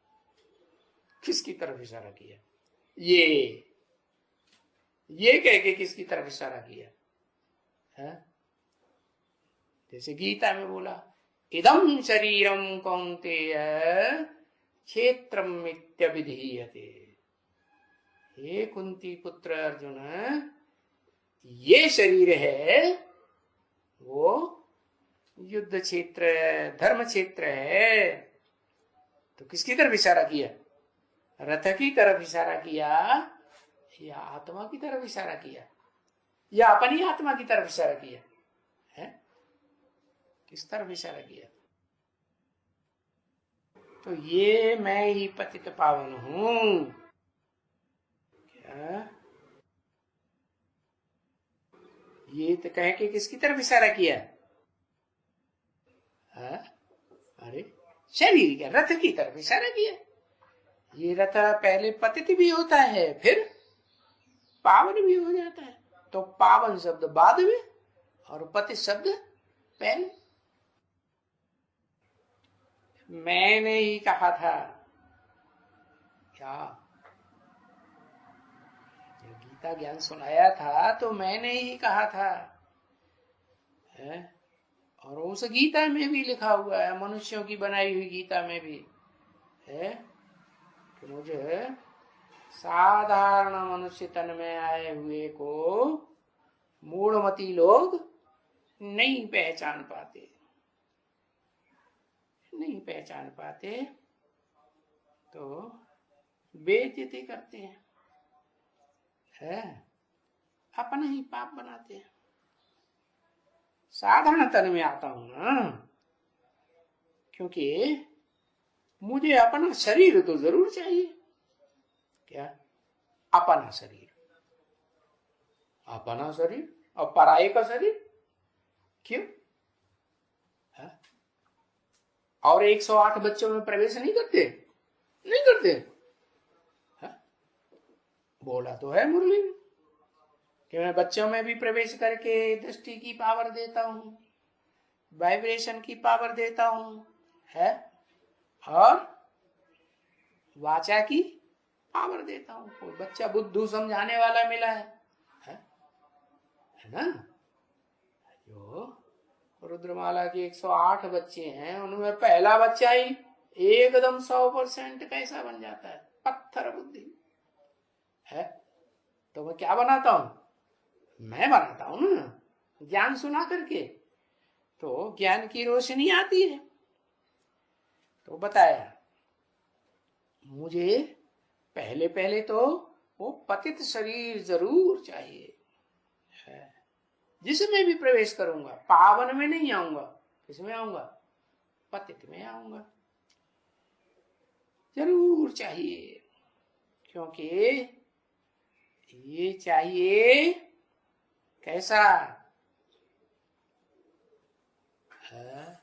किसकी तरफ इशारा किया? ये कह के किसकी तरफ इशारा किया है? जैसे गीता में बोला, इदं शरीरम कौन्तेय क्षेत्रम मित्यभिधीयते। हे कुंती पुत्र अर्जुन, ये शरीर है वो युद्ध क्षेत्र, धर्म क्षेत्र है। तो किसकी तरफ इशारा किया? रथ की तरफ इशारा किया या आत्मा की तरफ इशारा किया या अपनी आत्मा की तरफ इशारा किया है? किस तरफ इशारा किया? तो ये मैं ही पतित पावन हूं। क्या ये तो कह के किसकी तरफ इशारा किया? है? अरे शरीर के रथ की तरफ इशारा किया। ये रथ पहले पतित भी होता है फिर पावन भी हो जाता है। तो पावन शब्द बाद में और पतित शब्द पहले। मैंने ही कहा था क्या? गीता ज्ञान सुनाया था तो मैंने ही कहा था है? और उस गीता में भी लिखा हुआ है, मनुष्यों की बनाई हुई गीता में भी है कि मुझे साधारण मनुष्य तन में आए हुए को मूढ़मती लोग नहीं पहचान पाते, नहीं पहचान पाते तो बेइज्जती करते हैं, है? अपना ही पाप बनाते हैं। साधारण तन में आता हूं ना, क्योंकि मुझे अपना शरीर तो जरूर चाहिए। क्या? अपना शरीर, अपना शरीर और पराये का शरीर क्यों? है? और 108 बच्चों में प्रवेश नहीं करते, नहीं करते है? बोला तो है मुरली में कि मैं बच्चों में भी प्रवेश करके दृष्टि की पावर देता हूं, वाइब्रेशन की पावर देता हूं, है? और वाचा की पावर देता हूं। कोई बच्चा बुद्धू समझाने वाला मिला है ना? जो रुद्रमाला के 108 बच्चे हैं उनमें पहला बच्चा ही एकदम 100% कैसा बन जाता है? पत्थर बुद्धि है। तो मैं क्या बनाता हूं? मैं बनाता हूं ना, ज्ञान सुना करके तो ज्ञान की रोशनी आती है। तो बताया मुझे पहले पहले तो वो पतित शरीर जरूर चाहिए है, जिसमें भी प्रवेश करूंगा पावन में नहीं आऊंगा। किसमें आऊंगा? पतित में आऊंगा, जरूर चाहिए। क्योंकि ये चाहिए कैसा है?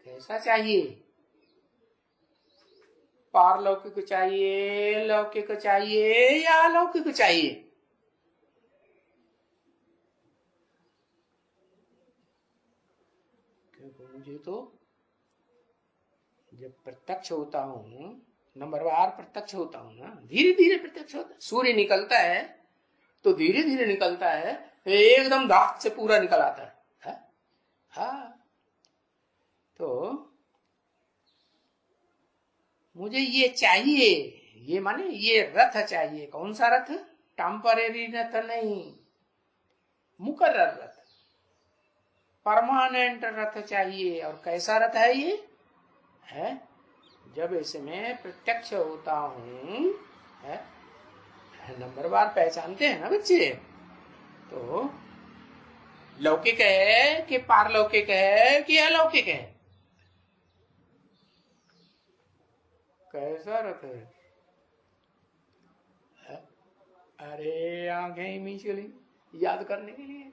कैसा चाहिए? पारलौकिक चाहिए, लौकिक चाहिए या अलौकिक चाहिए? क्योंकि मुझे तो जब प्रत्यक्ष होता हूं, नंबरवार प्रत्यक्ष होता हूं ना, धीरे धीरे प्रत्यक्ष होता है। सूर्य निकलता है तो धीरे धीरे निकलता है, एकदम दाग से पूरा निकल आता है? हाँ। तो मुझे ये चाहिए, ये माने ये रथ चाहिए। कौन सा रथ? टेम्परेरी रथ नहीं, मुकर्रर रथ, परमानेंट रथ चाहिए। और कैसा रथ है ये? है जब इसमें प्रत्यक्ष होता हूं, है नंबर बार पहचानते हैं ना बच्चे। तो लौकिक है कि पारलौकिक है कि अलौकिक है? कैसा रथ है? अरे आंखें ही मीच गई याद करने के लिए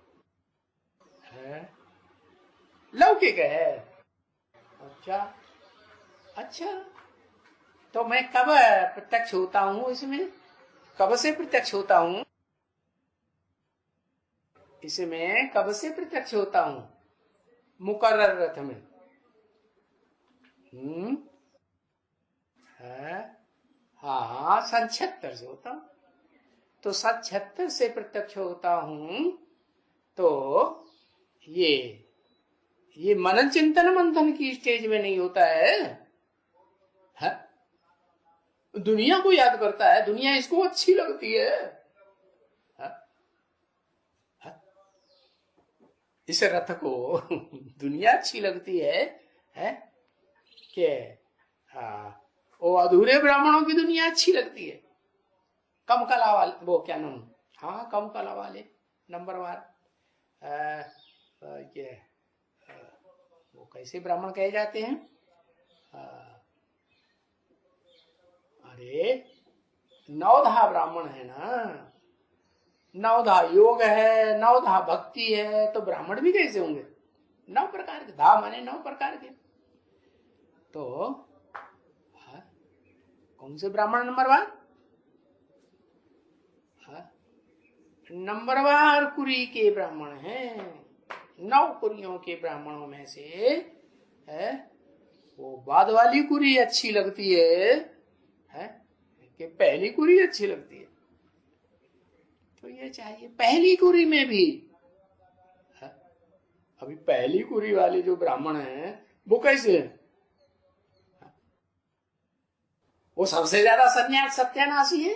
है, लौकिक है। अच्छा अच्छा, तो मैं कब प्रत्यक्ष होता हूँ इसमें? कब से प्रत्यक्ष होता हूँ इसमें? कब से प्रत्यक्ष होता हूँ? मुकर्रर रथ में। है, हाँ हाँ, सन 76 से होता हूँ। तो सन 76 से प्रत्यक्ष होता हूँ। तो ये मनन चिंतन मंथन की स्टेज में नहीं होता है? दुनिया को याद करता है, दुनिया इसको अच्छी लगती है। इस रथ को दुनिया अच्छी लगती है कि वो अधूरे ब्राह्मणों की दुनिया अच्छी लगती है। कम कला वाले, वो क्या नाम, हाँ कम कला वाले नंबरवार, ये वो कैसे ब्राह्मण कहे जाते हैं? अरे नवधा ब्राह्मण है ना, नवधा योग है, नवधा भक्ति है, तो ब्राह्मण भी कैसे होंगे? 9 प्रकार के, धा माने 9 प्रकार के। तो कौन से ब्राह्मण नंबरवार? नंबरवार कुरी के ब्राह्मण हैं। 9 कुरियों के ब्राह्मणों में से है वो बाद वाली कुरी अच्छी लगती है कि पहली कुरी अच्छी लगती है? तो ये चाहिए पहली कुरी में भी है? अभी पहली कुरी वाले जो ब्राह्मण हैं वो कैसे है? वो सबसे ज्यादा सन्यास सत्यानाशी है,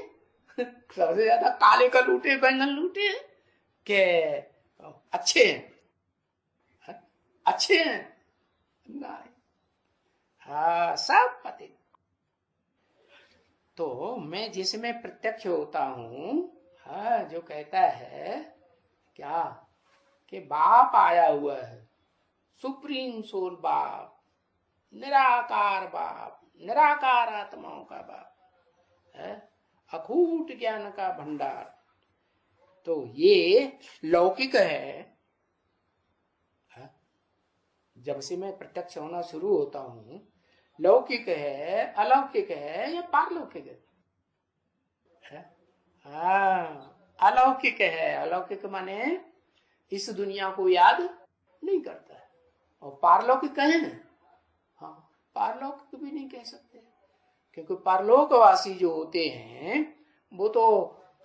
सबसे ज्यादा काले का लूटे बैंगन लूटे के अच्छे हैं? अच्छे हैं? नहीं, हाँ सब पति। तो मैं जिसमें प्रत्यक्ष होता हूँ, हाँ जो कहता है क्या कि बाप आया हुआ है, सुप्रीम सोल बाप, निराकार बाप, निराकार आत्माओं का बाप है, अखूट ज्ञान का भंडार। तो ये लौकिक है। जब से मैं प्रत्यक्ष होना शुरू होता हूं, लौकिक है, अलौकिक है या पारलौकिक है? हाँ अलौकिक है। अलौकिक माने इस दुनिया को याद नहीं करता है। और पारलौकिक कहे ना, हाँ पारलौकिक भी नहीं कह सकते, क्योंकि पारलोकवासी जो होते हैं वो तो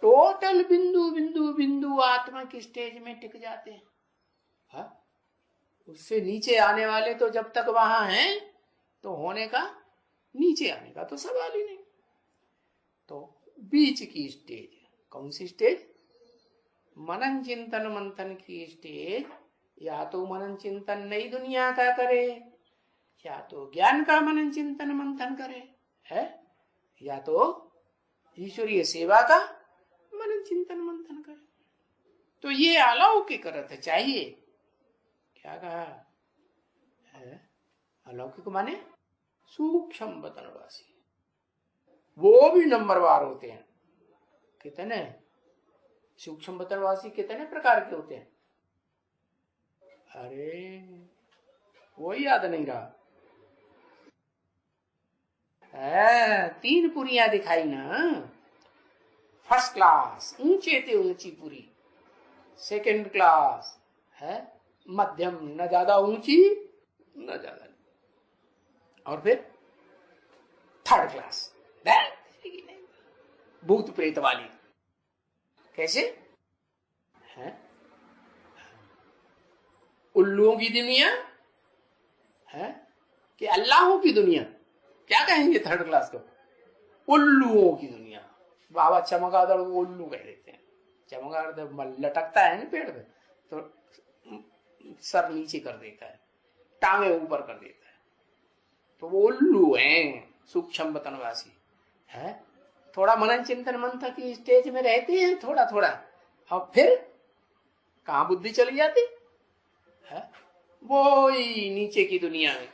टोटल बिंदु बिंदु बिंदु आत्मा की स्टेज में टिक जाते हैं। हाँ? उससे नीचे आने वाले तो जब तक वहां हैं तो होने का, नीचे आने का तो सवाल ही नहीं। तो बीच की स्टेज, कौन सी स्टेज? मनन चिंतन मंथन की स्टेज। या तो मनन चिंतन नई दुनिया का करे, या तो ज्ञान का मनन चिंतन मंथन करे है, या तो ईश्वरीय सेवा का मनन चिंतन मंथन करे। तो ये अलौकिक रथ चाहिए। क्या कहा है? अलौकिक माने सूक्ष्म बतनवासी। वो भी नंबरवार होते हैं। कितने सूक्ष्म बतनवासी कितने प्रकार के होते हैं? अरे वो याद नहीं रहा है। 3 पुरियां दिखाई ना, फर्स्ट क्लास ऊंचे थे ऊंची पुरी, सेकंड क्लास है मध्यम, न ज्यादा ऊंची न ज्यादा, और फिर थर्ड क्लास भूत प्रेत वाली। कैसे है? उल्लुओं की दुनिया है कि अल्लाहों की दुनिया? क्या कहेंगे थर्ड क्लास को? उल्लुओं की दुनिया। बाबा चमगादड़ को उल्लू कह देते हैं। चमगादड़ लटकता है ना पेड़ पे तो सर नीचे कर देता है, टांगे ऊपर कर देता है, तो वो उल्लू हैं, सूक्ष्म बतनवासी है। थोड़ा मनन चिंतन मंथन की स्टेज में रहते हैं थोड़ा थोड़ा, और फिर कहां बुद्धि चली जाती है? वो ही नीचे की दुनिया में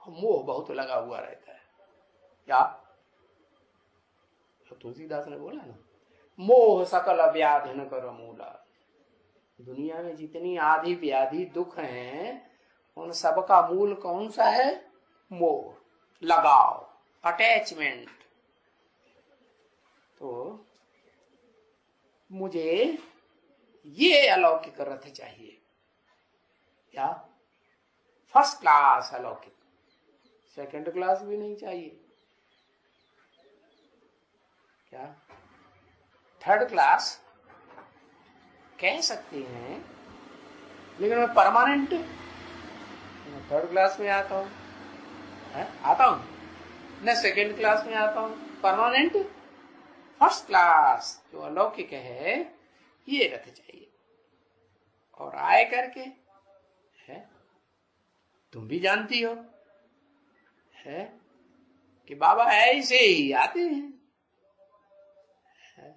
मोह बहुत लगा हुआ रहता है। क्या तुलसीदास ने बोला ना, मोह सकल व्याधि न कर मूला। दुनिया में जितनी आदि व्याधि दुख हैं, उन सब का मूल कौन सा है? मोह, लगाव, अटैचमेंट। तो मुझे ये अलौकिक रथ चाहिए, क्या? फर्स्ट क्लास अलौकिक, सेकंड क्लास भी नहीं चाहिए, क्या? थर्ड क्लास कह सकते हैं, लेकिन मैं परमानेंट थर्ड क्लास में आता हूं, आता हूं न सेकंड क्लास में आता हूं, परमानेंट फर्स्ट क्लास जो अलौकिक है, ये रथ चाहिए। और आए करके है, तुम भी जानती हो है कि बाबा ऐसे ही आते हैं, है?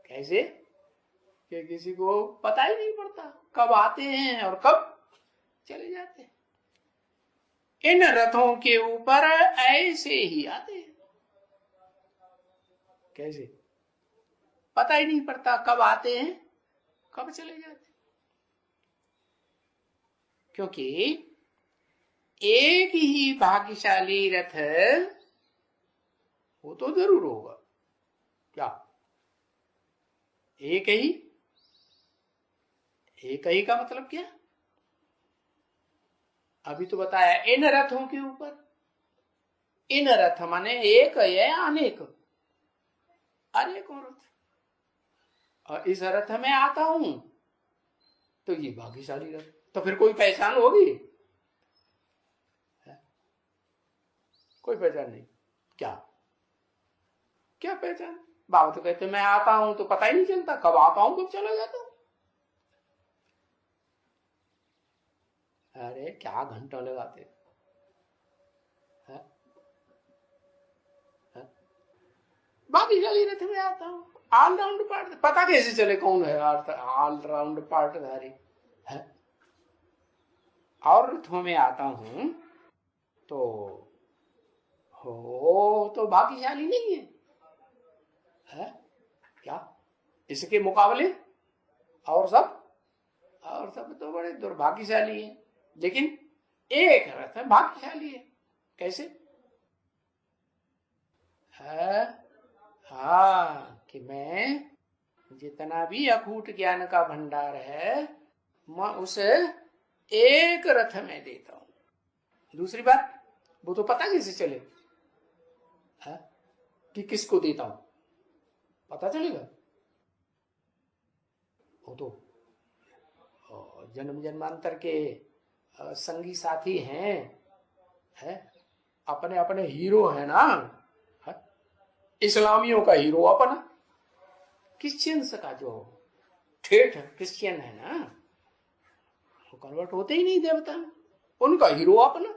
कैसे कि किसी को पता ही नहीं पड़ता कब आते हैं और कब चले जाते हैं। इन रथों के ऊपर ऐसे ही आते हैं, कैसे? पता ही नहीं पड़ता कब आते हैं कब चले जाते हैं। क्योंकि एक ही भाग्यशाली रथ वो तो जरूर होगा, क्या? एक ही का मतलब क्या? अभी तो बताया इन रथों के ऊपर। इन रथ माने एक है, अनेक, अनेकों रथ। और इस रथ में आता हूं तो ये भाग्यशाली रथ, तो फिर कोई पहचान होगी? कोई पहचान नहीं, क्या क्या पहचान? बाबा तो कहते मैं आता हूं तो पता ही नहीं चलता कब आता हूं कब चला जाता हूं। अरे क्या घंटा लगाते हैं? भाग्यशाली रथ में आता हूं, ऑलराउंड पार्ट, पता कैसे चले कौन है ऑलराउंड पार्टधारी है? और रथों में आता हूं तो हो तो भाग्यशाली नहीं है, क्या? इसके मुकाबले और सब तो बड़े दुर्भाग्यशाली हैं। लेकिन एक रथ है भाग्यशाली है, कैसे है? हाँ, कि मैं जितना भी अकूट ज्ञान का भंडार है, मैं उसे एक रथ में देता हूं। दूसरी बात, वो तो पता कैसे चले है कि किसको देता हूं? पता चलेगा? वो तो जन्म जन्मांतर के संगी साथी हैं, है? अपने अपने हीरो है ना, है? इस्लामियों का हीरो अपना, क्रिश्चियंस का जो ठेठ क्रिश्चियन है ना, वो कन्वर्ट होते ही नहीं देवता में, उनका हीरो अपना।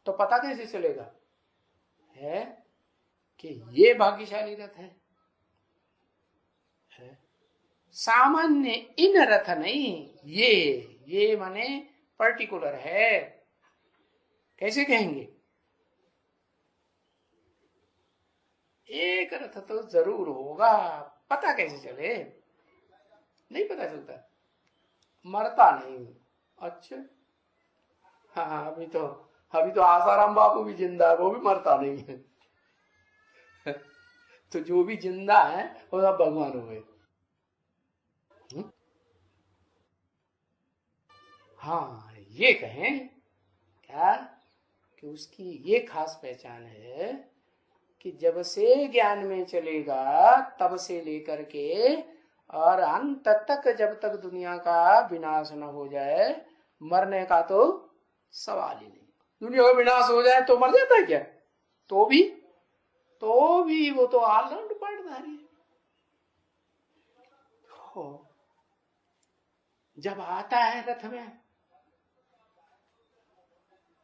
तो पता कैसे चलेगा है कि ये भाग्यशाली रथ है? सामान्य इन रथ नहीं, ये माने पर्टिकुलर है। कैसे कहेंगे? एक रथ तो जरूर होगा, पता कैसे चले? नहीं पता चलता, मरता नहीं। अच्छा, हाँ, अभी तो आसाराम बापू भी जिंदा है, वो भी मरता नहीं है। तो जो भी जिंदा है वो सब भगवान हो गए। हाँ, ये कहें क्या कि उसकी ये खास पहचान है कि जब से ज्ञान में चलेगा तब से लेकर के और अंत तक, जब तक दुनिया का विनाश न हो जाए, मरने का तो सवाल ही नहीं। दुनिया का विनाश हो जाए तो मर जाता है क्या? तो भी वो तो ऑलराउंड पार्टधारी है। जब आता है रथ में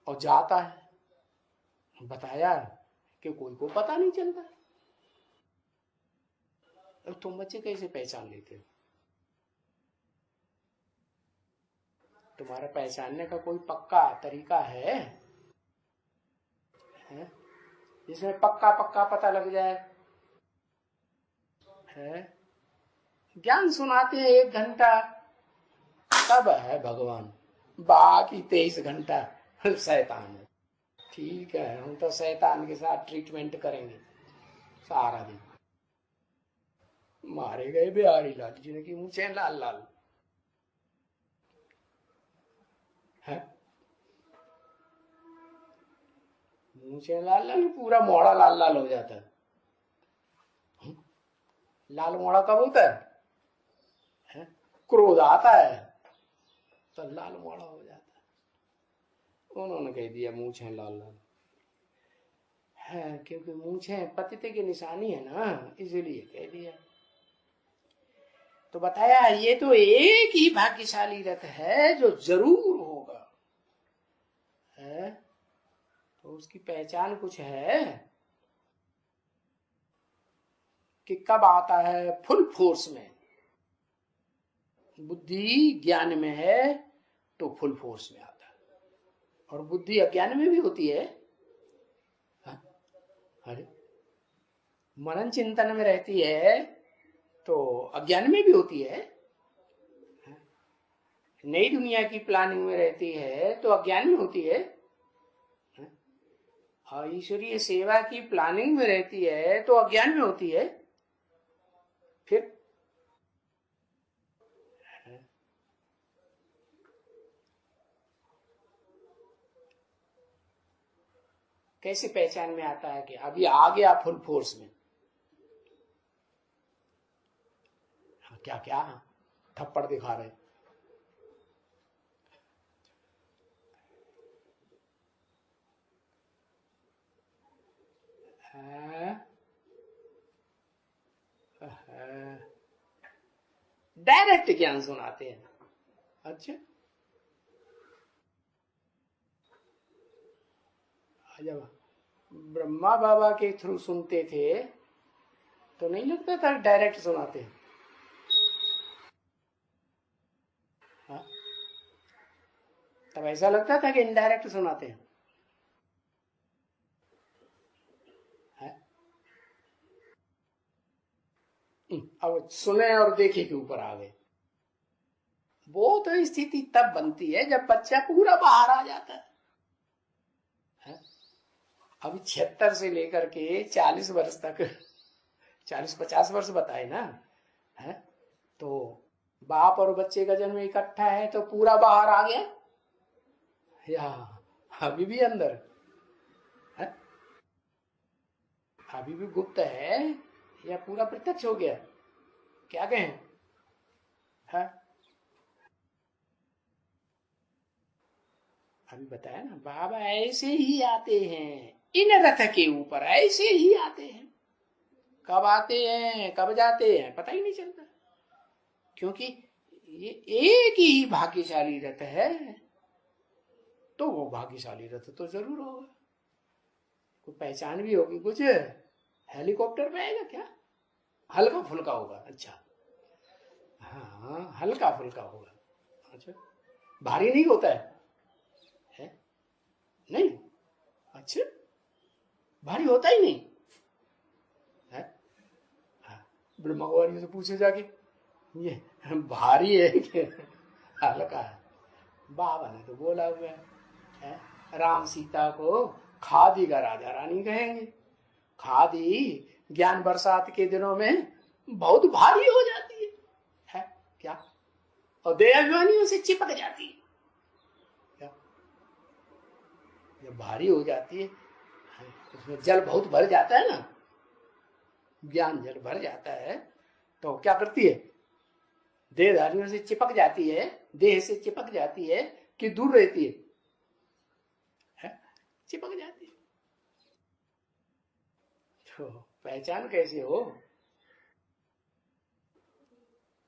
और जाता है, बताया कि कोई को पता नहीं चलता। और तुम बच्चे कैसे पहचान लेते हो? तुम्हारा पहचानने का कोई पक्का तरीका है? जिसमें पक्का पक्का पता लग जाए है? ज्ञान सुनाते हैं 1 घंटा, तब है भगवान, बाकी 23 घंटा शैतान है। ठीक है, हम तो शैतान के साथ ट्रीटमेंट करेंगे सारा दिन। मारे गए बिहारी लाल जी ने कि मुझे लाल लाल है, मुझे लाल लाल, पूरा मोड़ा लाल लाल हो जाता है। लाल मोड़ा कब होता है? क्रोध आता है तो लाल मोड़ा हो जाता है। उन्होंने कह दिया मूछें लाल लाल है, क्योंकि मूछें पतिते की निशानी है ना, इसलिए कह दिया। तो बताया ये तो एक ही भाग्यशाली रथ है जो जरूर होगा, है तो उसकी पहचान कुछ है कि कब आता है फुल फोर्स में। बुद्धि ज्ञान में है तो फुल फोर्स में आता है, और बुद्धि अज्ञान में भी होती है। अरे मनन चिंतन में रहती है तो अज्ञान में भी होती है। नई दुनिया की प्लानिंग में रहती है तो अज्ञान में होती है। और ईश्वरीय सेवा की प्लानिंग में रहती है तो अज्ञान में होती है। फिर कैसे पहचान में आता है कि अभी आ गया फुल फोर्स में? क्या क्या थप्पड़ दिखा रहे? डायरेक्ट ज्ञान सुनाते हैं। अच्छा, जब ब्रह्मा बाबा के थ्रू सुनते थे तो नहीं लगता था डायरेक्ट सुनाते हैं। हाँ? तब ऐसा लगता था कि इनडायरेक्ट सुनाते हैं। अब सुने और देखे के ऊपर आ गए। वो तो स्थिति तब बनती है जब बच्चा पूरा बाहर आ जाता है। अभी 76 से लेकर के 40 वर्ष तक, 40-50 वर्ष बताए ना, है तो बाप और बच्चे का जन्म इकट्ठा है तो पूरा बाहर आ गया या अभी भी अंदर है? अभी भी गुप्त है या पूरा प्रत्यक्ष हो गया? क्या कहें? है? अभी बताया ना, बाबा ऐसे ही आते हैं इन रथ के ऊपर, ऐसे ही आते हैं। कब आते हैं कब जाते हैं पता ही नहीं चलता, क्योंकि ये एक ही भाग्यशाली रथ है तो वो भाग्यशाली रथ तो जरूर होगा। कोई पहचान भी होगी कुछ? हेलीकॉप्टर में आएगा क्या? हल्का फुल्का होगा। अच्छा, हाँ हल्का फुल्का होगा। अच्छा, भारी नहीं होता है? नहीं, अच्छा भारी होता ही नहीं है? ब्रह्मा कुमारी से पूछे जाके ये भारी है कि हल्का है? बाबा ने तो बोला हुआ है, राम सीता को खादी का राजा रानी कहेंगे। खादी ज्ञान बरसात के दिनों में बहुत भारी हो जाती है क्या? और देहाभिमानियों से चिपक जाती है क्या? जब भारी हो जाती है उसमें जल बहुत भर जाता है ना, ज्ञान जल भर जाता है तो क्या करती है? देहधारियों से चिपक जाती है, देह से चिपक जाती है कि दूर रहती है? चिपक जाती है। तो पहचान कैसे हो?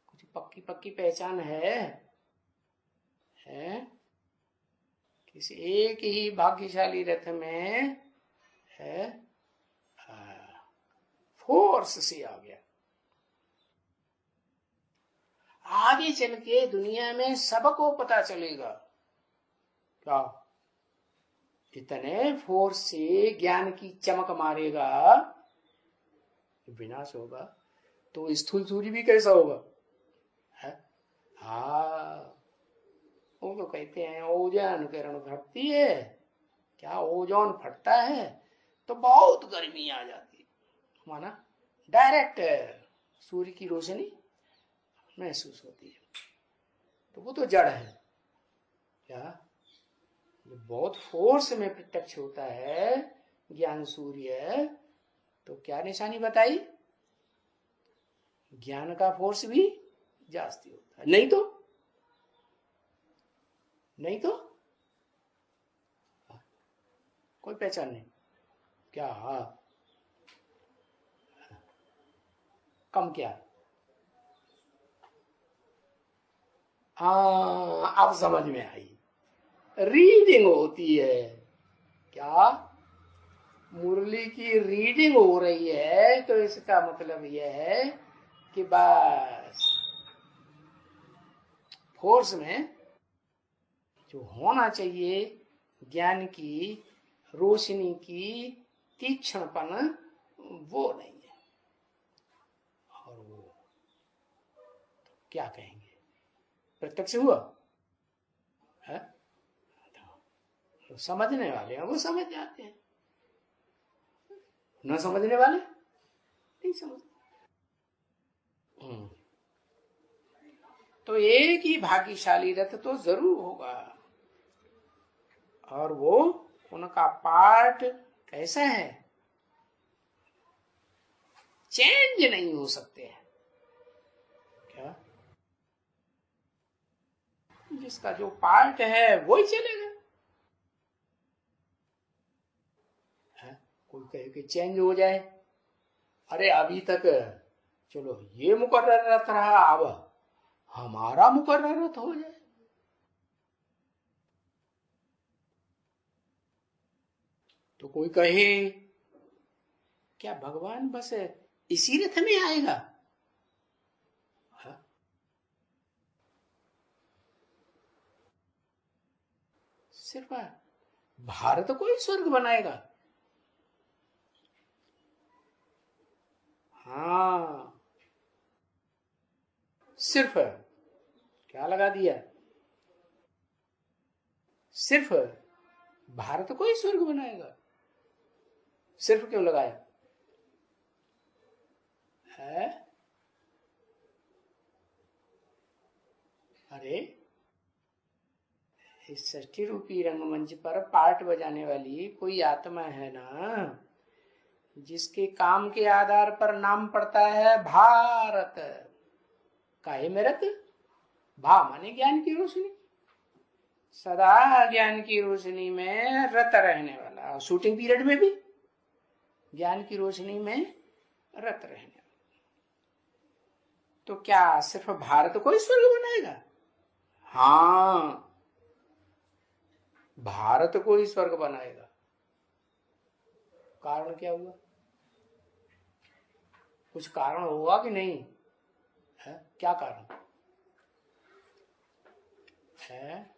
कुछ पक्की पक्की पहचान है? किसी एक ही भाग्यशाली रथ में है, फोर्स से आ गया। आगे चल के दुनिया में सबको पता चलेगा क्या इतने फोर्स से ज्ञान की चमक मारेगा, विनाश होगा तो स्थूल सूर्य भी कैसा होगा? हाँ, वो तो कहते हैं ओजोन किरण फटती है, क्या ओजोन फटता है तो बहुत गर्मी आ जाती है, माना डायरेक्ट सूर्य की रोशनी महसूस होती है, तो वो तो जड़ है। क्या जो बहुत फोर्स में प्रत्यक्ष होता है ज्ञान सूर्य, तो क्या निशानी बताई, ज्ञान का फोर्स भी जास्ती होता है, नहीं तो कोई पहचान नहीं, क्या कम क्या, हाँ अब समझ में आई, रीडिंग होती है, क्या मुरली की रीडिंग हो रही है, तो इसका मतलब यह है कि बस फोर्स में जो होना चाहिए ज्ञान की रोशनी की तीक्ष्णपन, वो नहीं है। और वो तो क्या कहेंगे, प्रत्यक्ष हुआ है, तो समझने वाले हैं वो समझ जाते हैं, न समझने वाले नहीं समझते। तो एक ही भाग्यशाली रथ तो जरूर होगा, और वो उनका पार्ट कैसा है, चेंज नहीं हो सकते हैं। क्या जिसका जो पार्ट है वो ही चलेगा, है? कोई कहे कि चेंज हो जाए, अरे अभी तक चलो ये मुकर्रर रथ रहा, अब हमारा मुकर्रर रथ हो जाए, तो कोई कहे क्या भगवान बस इसी रथ में आएगा, हाँ? सिर्फ भारत को ही स्वर्ग बनाएगा, हाँ सिर्फ क्या लगा दिया, सिर्फ भारत को ही स्वर्ग बनाएगा, सिर्फ क्यों लगाया है, अरे इस षष्ठी रूपी रंगमंच पर पार्ट बजाने वाली कोई आत्मा है ना, जिसके काम के आधार पर नाम पड़ता है भारत, काहे में रत, भा माने ज्ञान की रोशनी, सदा ज्ञान की रोशनी में रत रहने वाला, शूटिंग पीरियड में भी ज्ञान की रोशनी में रत रहने वाला, तो क्या सिर्फ भारत को ही स्वर्ग बनाएगा, हाँ भारत को ही स्वर्ग बनाएगा, कारण क्या हुआ, कुछ कारण हुआ कि नहीं है, क्या कारण है,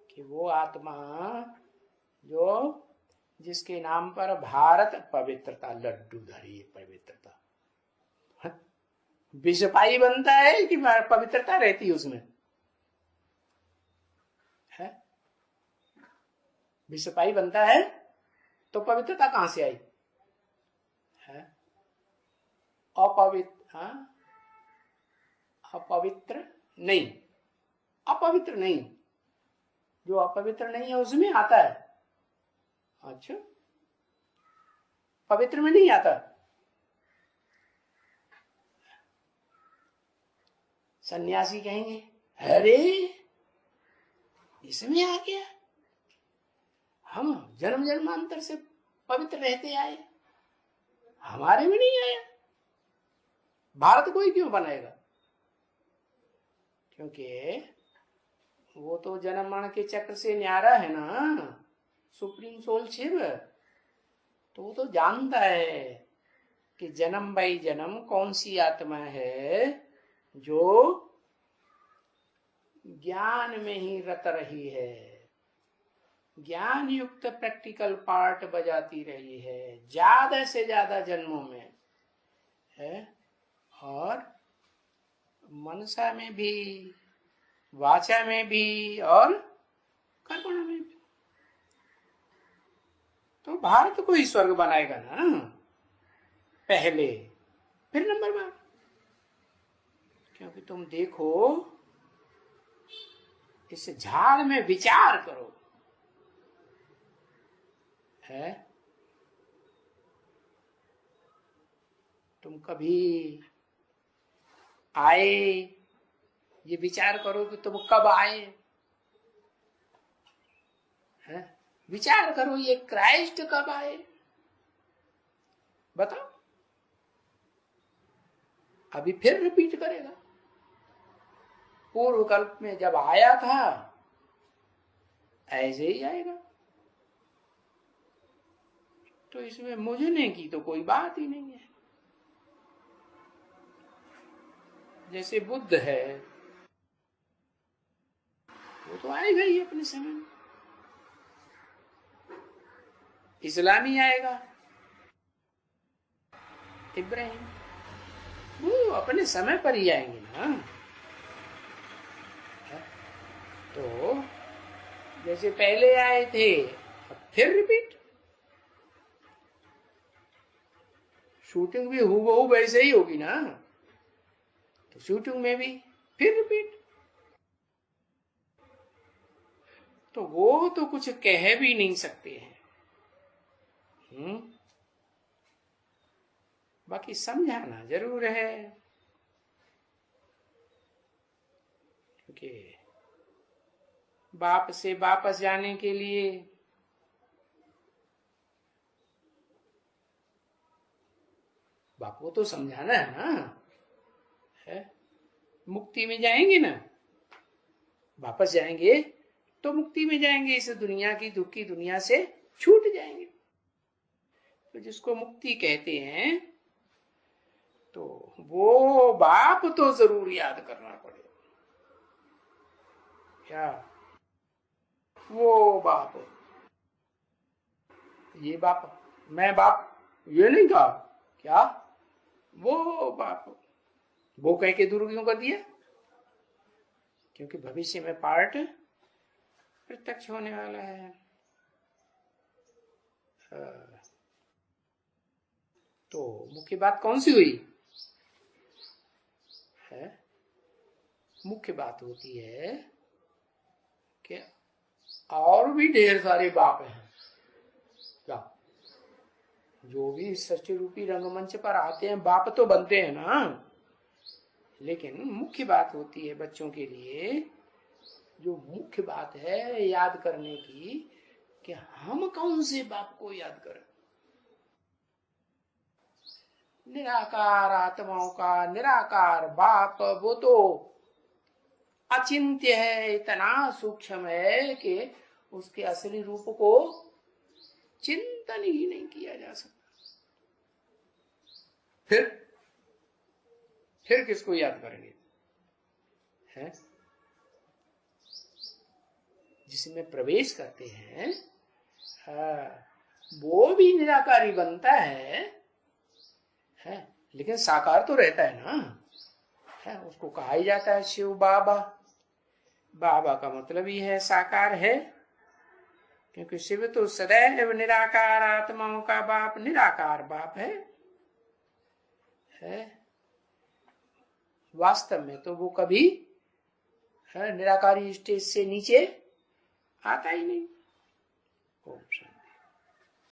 कि वो आत्मा जो जिसके नाम पर भारत, पवित्रता लड्डू धरी पवित्रता, विषपाई बनता है कि पवित्रता रहती है उसमें, है विषपाई बनता है तो पवित्रता कहां से आई है, अपवित्र, हाँ अपवित्र नहीं, अपवित्र नहीं, जो अपवित्र नहीं है उसमें आता है, अच्छा पवित्र में नहीं आता, सन्यासी कहेंगे अरे इसमें आ गया, हम जन्म जन्मांतर से पवित्र रहते आए, हमारे में नहीं आया, भारत को ही क्यों बनाएगा, क्योंकि वो तो जन्म मरण के चक्र से न्यारा है ना, सुप्रीम सोल शिव, तो वो तो जानता है कि जन्म बाई जन्म कौन सी आत्मा है जो ज्ञान में ही रत रही है, ज्ञान युक्त प्रैक्टिकल पार्ट बजाती रही है ज्यादा से ज्यादा जन्मों में है, और मनसा में भी, वाचा में भी और कर्मणा में भी। तो भारत को ही स्वर्ग बनाएगा ना पहले, फिर नंबर 12। क्योंकि तुम देखो, इस झाड़ में विचार करो, है तुम कभी आए, ये विचार करो कि तुम कब आए, है? विचार करो ये क्राइस्ट कब आए, बताओ। अभी फिर रिपीट करेगा, पूर्व कल्प में जब आया था ऐसे ही आएगा। तो इसमें मुझने की तो कोई बात ही नहीं है। जैसे बुद्ध है, वो तो आएगा ही अपने समय में। इस्लामी आएगा, इब्राहिम, वो अपने समय पर ही आएंगे ना। तो जैसे पहले आए थे, अब फिर रिपीट। शूटिंग भी हूबहू वैसे ही होगी ना, तो शूटिंग में भी फिर रिपीट। तो वो तो कुछ कह भी नहीं सकते हैं। बाकी समझाना जरूर है, क्योंकि बाप से वापस जाने के लिए बाप को तो समझाना है ना, है? मुक्ति में जाएंगे ना, वापस जाएंगे तो मुक्ति में जाएंगे, इस दुनिया की दुख की दुनिया से छूट जाएंगे। तो जिसको मुक्ति कहते हैं, तो वो बाप तो जरूर याद करना पड़ेगा। क्या वो बाप, ये बाप, मैं बाप ये नहीं कहा, क्या वो बाप, वो कह के दूर क्यों कर दिया? क्योंकि भविष्य में पार्ट प्रत्यक्ष होने वाला है। तो मुख्य बात कौन सी हुई है? मुख्य बात होती है कि और भी ढेर सारे बाप हैं, क्या जो भी सच्चे रूपी रंगमंच पर आते हैं बाप तो बनते हैं ना। लेकिन मुख्य बात होती है बच्चों के लिए, जो मुख्य बात है याद करने की, कि हम कौन से बाप को याद करें। निराकार आत्माओं का निराकार बाप वो तो अचिंत्य है, इतना सूक्ष्म है कि उसके असली रूप को चिंतन ही नहीं किया जा सकता। फिर किसको याद करेंगे, है? जिसमें प्रवेश करते हैं वो भी निराकारी बनता है, लेकिन साकार तो रहता है ना, है? उसको कहा ही जाता है शिव बाबा। बाबा का मतलब ही है साकार है, क्योंकि शिव तो सदैव निराकार आत्माओं का बाप, निराकार बाप है? वास्तव में तो वो कभी निराकारी स्टेज से नीचे आता ही नहीं। ओम शांति।